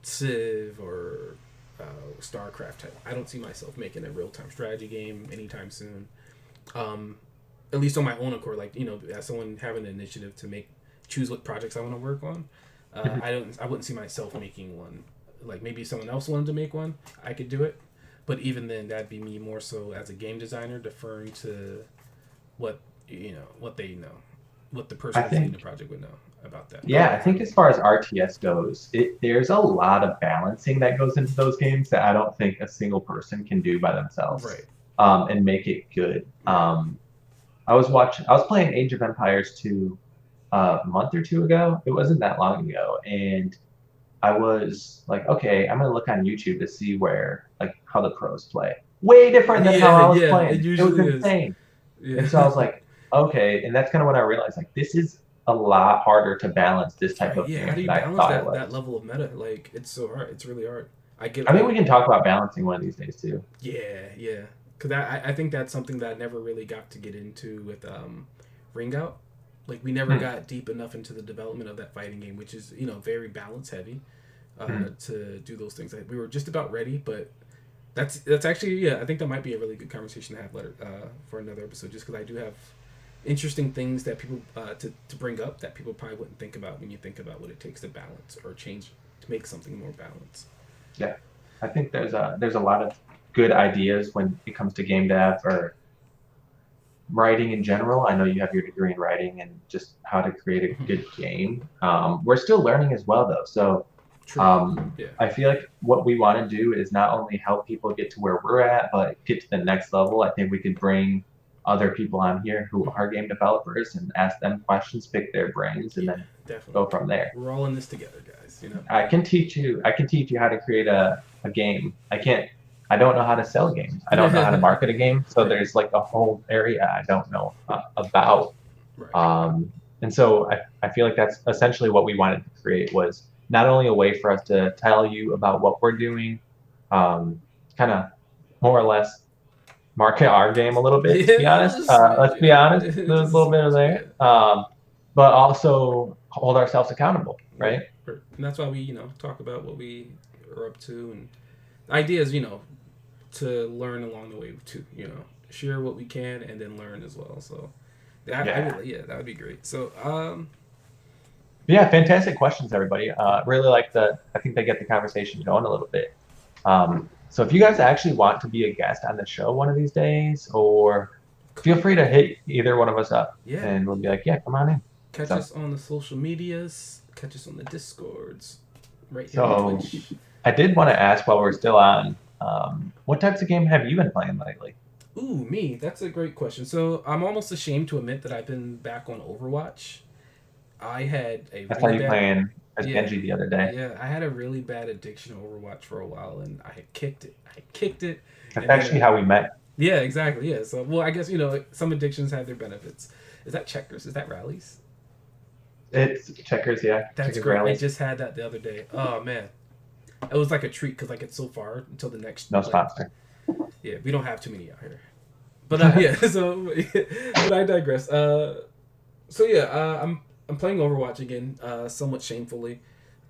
Civ or StarCraft type. I don't see myself making a real time strategy game anytime soon. Um, at least on my own accord, like as someone having an initiative to make choose what projects I want to work on. I wouldn't see myself making one. Like maybe someone else wanted to make one, I could do it. But even then, that'd be me more so as a game designer deferring to what what they know, what the person I that's leading the think, project would know about that. Go yeah, ahead. I think as far as RTS goes, there's a lot of balancing that goes into those games that I don't think a single person can do by themselves Right, and make it good. right. I was playing Age of Empires 2 a month or two ago. It wasn't that long ago, and I was like, okay, I'm gonna look on YouTube to see where like how the pros play. Way different than how Yeah, I was yeah. It playing. It was usually is. insane. Yeah. And so I was like, okay, and that's kind of when I realized like this is a lot harder to balance this type Right. of Yeah. How game do you than I balance thought it that was. level of meta? Like it's so hard. It's really hard. I get. I think we can talk about balancing one of these days too. Yeah, yeah. Because I think that's something that I never really got to get into with Ring Out. Like we never Hmm, got deep enough into the development of that fighting game, which is very balance heavy hmm. to do those things. Like, we were just about ready, but that's actually yeah. I think that might be a really good conversation to have later for another episode, just because I do have interesting things that people to bring up that people probably wouldn't think about when you think about what it takes to balance or change to make something more balanced. Yeah, I think there's a lot of good ideas when it comes to game dev or writing in general. I know you have your degree in writing and just how to create a good game. We're still learning as well, though. So True. Yeah. I feel like what we want to do is not only help people get to where we're at, but get to the next level. I think we could bring other people on here who Mhm. are game developers and ask them questions, pick their brains, and Yeah. then Definitely. go from there. We're all in this together, guys. I can teach you how to create a game. I don't know how to sell games. I don't know how to right. market a game. So there's like a whole area I don't know about. Right. Um, and so I feel like that's essentially what we wanted to create was not only a way for us to tell you about what we're doing, kind of more or less market our game a little bit, to be Yeah. honest. Just a smidge. Let's be honest, Yeah. there's a Just a little bit of smidge. Yeah. there. But also hold ourselves accountable, Right. right? Right. And that's why we talk about what we are up to and ideas to learn along the way too. Share what we can and then learn as well. So I Yeah. really yeah that would be great. So Yeah, fantastic questions, everybody. Really like I think they get the conversation going a little bit. So if you guys actually want to be a guest on the show one of these days, or feel free to hit either one of us up, Yeah, and we'll be like, yeah, come on in. catch So, us on the social medias. Catch us on the discords. Right here on so Twitch. I did want to ask while we're still on, what types of game have you been playing lately? Ooh, me. That's a great question. So I'm almost ashamed to admit that I've been back on Overwatch. I had a I saw really you bad, playing as yeah, Genji the other day. yeah. I had a really bad addiction to Overwatch for a while, and I had kicked it. I had kicked it, That's and then actually how we met. yeah, exactly, yeah. So well, I guess some addictions have their benefits. Is that checkers? Is that rallies? It's checkers, yeah, That's checkers great. I rallies. just had that the other day. Oh man, it was like a treat because I get so far until the next No like sponsor. yeah. We don't have too many out here, but yeah. So but I digress. So yeah, I'm playing Overwatch again, somewhat shamefully.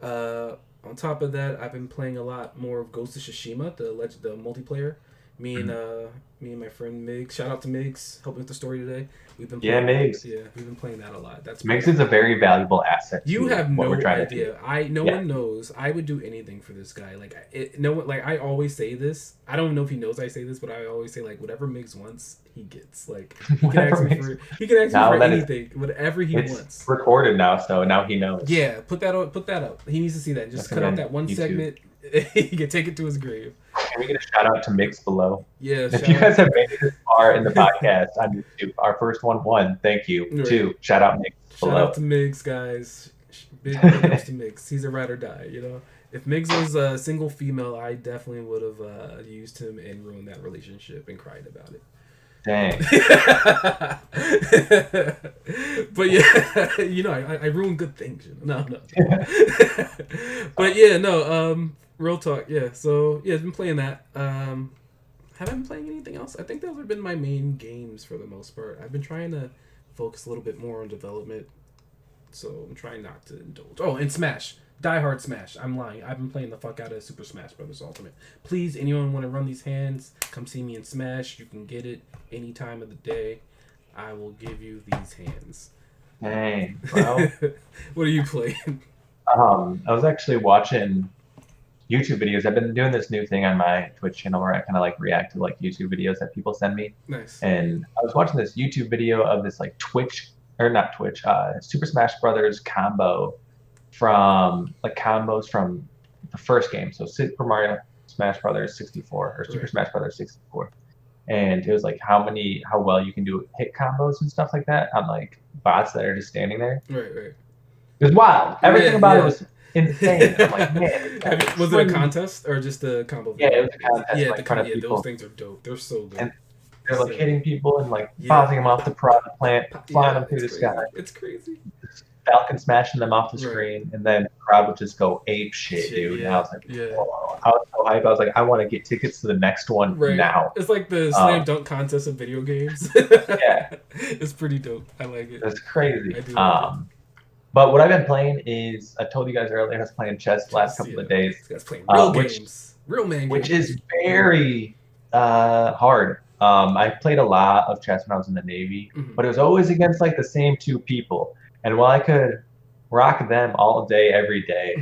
On top of that, I've been playing a lot more of Ghost of Tsushima, the multiplayer. Me and Mhm. uh, me and my friend Migs. Shout out to Migs, helping with the story today. We've been Yeah, playing that. Migs. Yeah, we've been playing that a lot. That's pretty Migs is fun. a very valuable asset You to have what we're no trying to do. idea. No Yeah, one knows. I would do anything for this guy. Like no one. Like I always say this. I don't know if he knows I say this, but I always say like whatever Migs wants, he gets. Like whatever Migs. he can ask me Now for that anything, whatever he it's wants. recorded now, so now he knows. Yeah, put that on. Put that up. He needs to see that. That's Just gonna cut be out on that one YouTube. segment. He can take it to his grave. Can we get a shout out to Mix below? Yeah, If shout you out. guys have made it this far in the podcast on YouTube, our first one, thank you. Right. Two, shout out Mix Shout out below. to Migs, guys. Big ups to Migs. He's a ride or die. If Migs was a single female, I definitely would have used him and ruined that relationship and cried about it. Dang. But yeah, I ruin good things. No, no. But yeah, no. Real talk. Yeah. So yeah, I've been playing that. Have I been playing anything else? I think those have been my main games for the most part. I've been trying to focus a little bit more on development, so I'm trying not to indulge. Oh, and Smash. Die Hard Smash. I'm lying. I've been playing the fuck out of Super Smash Brothers Ultimate. Please, anyone want to run these hands, come see me in Smash. You can get it any time of the day. I will give you these hands. Dang. Well, What are you playing? I was actually watching YouTube videos. I've been doing this new thing on my Twitch channel where I kind of like react to like YouTube videos that people send me. Nice. And I was watching this YouTube video of this like Twitch or not Twitch, Super Smash Brothers combo from like combos from the first game. So Super Mario Smash Brothers 64 or Super Right. Smash Brothers 64. And it was like how well you can do hit combos and stuff like that on like bots that are just standing there. Right. Right. It was wild. Everything Yeah. about it Yeah. was insane. I'm like, man, Was it a contest or just a combo? yeah, Video? it was a contest Yeah, like in front of yeah, those people, things are dope. They're so good. and they're like So, hitting people and like yeah, bouncing them off the plant, flying yeah, them through it's the crazy. sky, It's crazy. Falcon smashing them off the Right. screen, and then the crowd would just go ape shit, Shit, dude. And I yeah, was like, yeah. whoa. I was so hyped. I was like, I want to get tickets to the next one Right. now. It's like the Um, slam dunk contest of video games. yeah, It's pretty dope. I like it. it's crazy. I do like it. But what I've been playing is I told you guys earlier I was playing chess the last Just, couple of days, This guy's playing real which games. Real man which games. is very hard. I played a lot of chess when I was in the Navy, Mhm. but it was always against like the same two people. And while I could rock them all day, every day,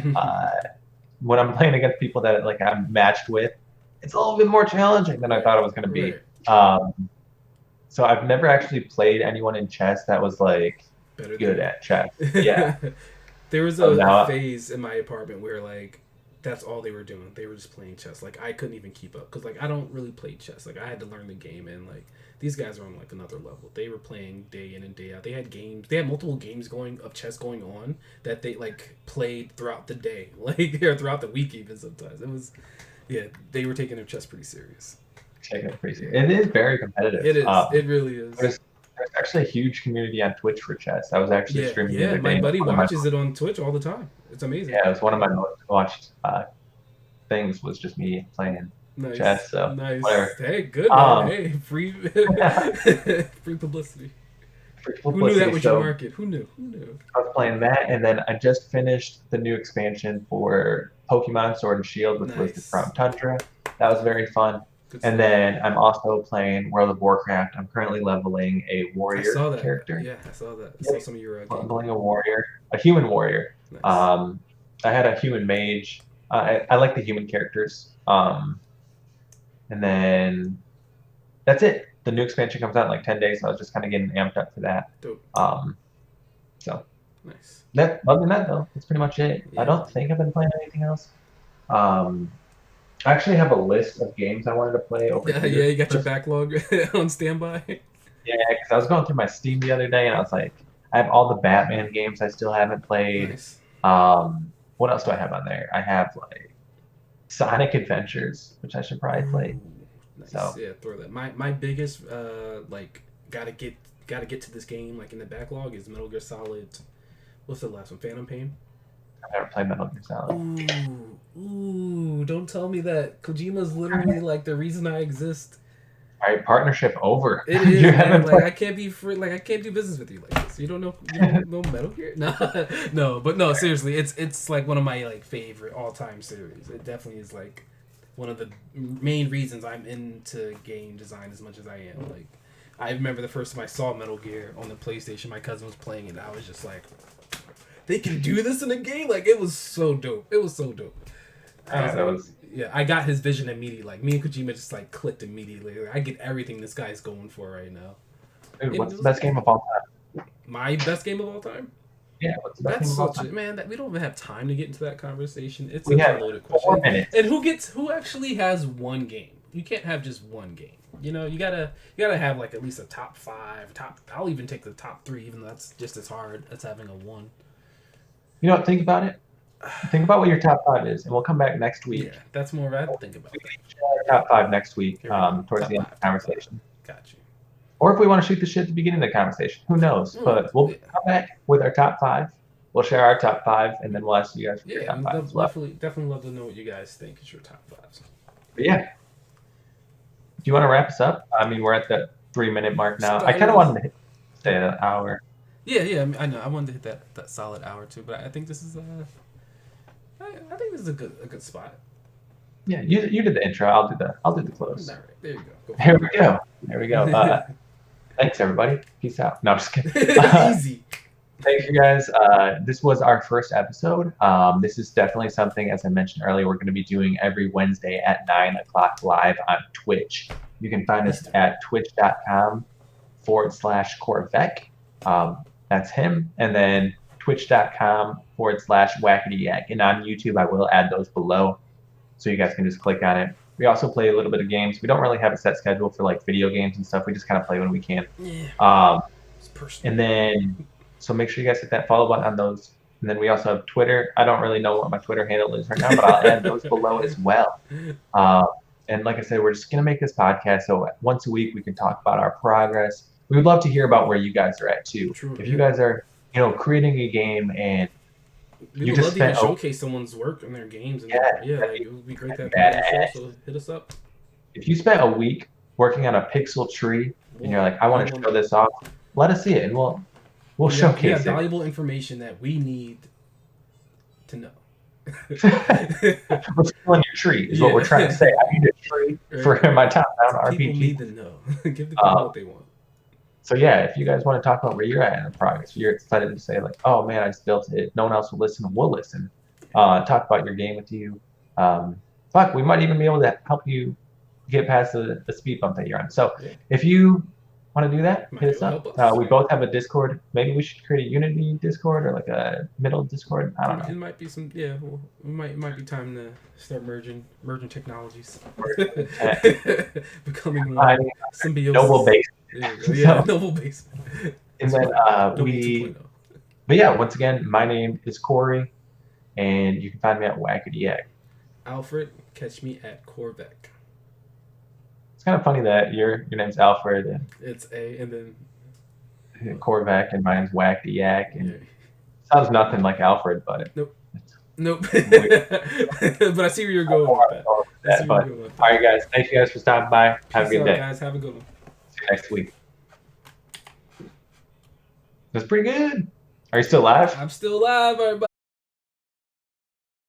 when I'm playing against people that like I'm matched with, it's a little bit more challenging than I thought it was going to be. Right. So I've never actually played anyone in chess that was like Better than good at chess. Yeah. There was So a now, phase in my apartment where like that's all they were doing. They were just playing chess. Like I couldn't even keep up because like I don't really play chess. Like I had to learn the game and like these guys are on like another level. They were playing day in and day out. They had games. They had multiple games going of chess going on that they like played throughout the day, like or throughout the week even sometimes. It was yeah. They were taking their chess pretty serious. checking it crazy. It is very competitive. It is. It really is. There's actually a huge community on Twitch for chess. I was actually Yeah, streaming the yeah. other My day. buddy One of my- watches it on Twitch all the time. It's amazing. Yeah, it was one of my most watched things was just me playing Nice. chess. So Nice. whatever. Hey, good man. Um, Hey, free free publicity. For Who knew that publicity, was so your market? Who knew? Who knew? I was playing that, and then I just finished the new expansion for Pokemon Sword and Shield, which was Nice. from Tundra. That was very fun. Good And stuff. then I'm also playing World of Warcraft. I'm currently leveling a I warrior saw that. character. Yeah, I saw that. I saw some of your gameplay. Leveling a warrior, a human warrior. Nice. I had a human mage. I like the human characters. And then that's it. the new expansion comes out in like 10 days, so I was just kind of getting amped up for that. Dope. So Nice. that other than that though, that's pretty much it. I Yeah. don't think I've been playing anything else. Um, I actually have a list of games I wanted to play over Yeah, here. you got your backlog on standby. Yeah, because I was going through my Steam the other day and I was like, I have all the Batman games I still haven't played. Nice. What else do I have on there? I have like Sonic Adventures, which I should probably play. Nice. So Yeah, throw that. My biggest like gotta get to this game like in the backlog is Metal Gear Solid. What's the last one? Phantom Pain. I've never played Metal Gear Solid. Ooh, don't tell me that. Kojima's literally like the reason I exist. All right, partnership over. It is, You man. haven't Like I can't be free. Like I can't do business with you like this. You don't know Metal Gear? No, but no. Seriously, it's like one of my like favorite all time series. It definitely is like one of the main reasons I'm into game design as much as I am. Like I remember the first time I saw Metal Gear on the PlayStation. My cousin was playing it. And I was just like, they can do this in a game. Like it was so dope. It was so dope. Yeah, I got his vision immediately. Like me and Kojima just like clicked immediately. Like, I get everything this guy's going for right now. Dude, what's the best game of all time? My best game of all time? Yeah, what's the best That's game of all such a time? man. That we don't even have time to get into that conversation. It's We such have a loaded 4 question. minutes. And who actually has one game? You can't have just one game. You know, you gotta have like at least a top 5. I'll even take the top 3, even though that's just as hard as having a 1. You know what? Think about it. Think about what your top 5 is, and we'll come back next week. Yeah, that's more what I think about. We can share our top 5 next week, towards Top the end of 5, the conversation. Got you. Or if we want to shoot the shit at the beginning of the conversation, who knows? But we'll come back with our top 5. We'll share our top 5, and then we'll ask you guys for your top 5 as well. Definitely love to know what you guys think is your top 5s. But yeah. Do you want to wrap us up? I mean, we're at the 3-minute mark now. I kind of wanted to stay an hour. Yeah, I know. I wanted to hit that solid hour too, but I think this is I think this is a good spot. Yeah, you did the intro. I'll do the close. All right, there you go. There we go. Thanks everybody. Peace out. No, I'm just kidding. Easy. Thank you guys. This was our first episode. This is definitely something, as I mentioned earlier, we're going to be doing every Wednesday at 9 o'clock live on Twitch. You can find us at twitch.com/Corvec. That's him. And then twitch.com/Wackety And on YouTube, I will add those below, so you guys can just click on it. We also play a little bit of games. We don't really have a set schedule for like video games and stuff. We just kind of play when we can. Yeah. It's personal. And then, so make sure you guys hit that follow button on those. And then we also have Twitter. I don't really know what my Twitter handle is right now, but I'll add those below as well. And like I said, we're just going to make this podcast so once a week we can talk about our progress. We would love to hear about where you guys are at too. True, if you guys are, creating a game and we would love to even showcase someone's work in their games. And like, it would be great to have you on the show, so hit us up. If you spent a week working on a pixel tree and you're like, I want to show this off, let us see it and we'll showcase it. Valuable information that we need to know. What's on your tree is what we're trying to say. I need a tree for my top-down RPG. People need to know. Give the people what they want. So yeah, if you guys want to talk about where you're at in the progress, you're excited to say like, oh man, I just built it. No one else will listen. We'll listen. Talk about your game with you. We might even be able to help you get past the speed bump that you're on. So if you want to do that, hit us up. We both have a Discord. Maybe we should create a Unity Discord or like a middle Discord. I don't know. It might be some. Yeah, well, it might be time to start merging technologies. Becoming more symbiosis. Noble base. Yeah, Noble base. And then but yeah, once again, my name is Corey, and you can find me at Wackety. Alfred, catch me at Corvec. It's kind of funny that your name's Alfred and it's A and then Corvec and mine's Wackety and sounds nothing like Alfred, but nope. But I see where you're going with that. All right, guys, thank you guys for stopping by. Have a good day, guys. Have a good one. See you next week. That's pretty good. Are you still live? I'm still live, everybody.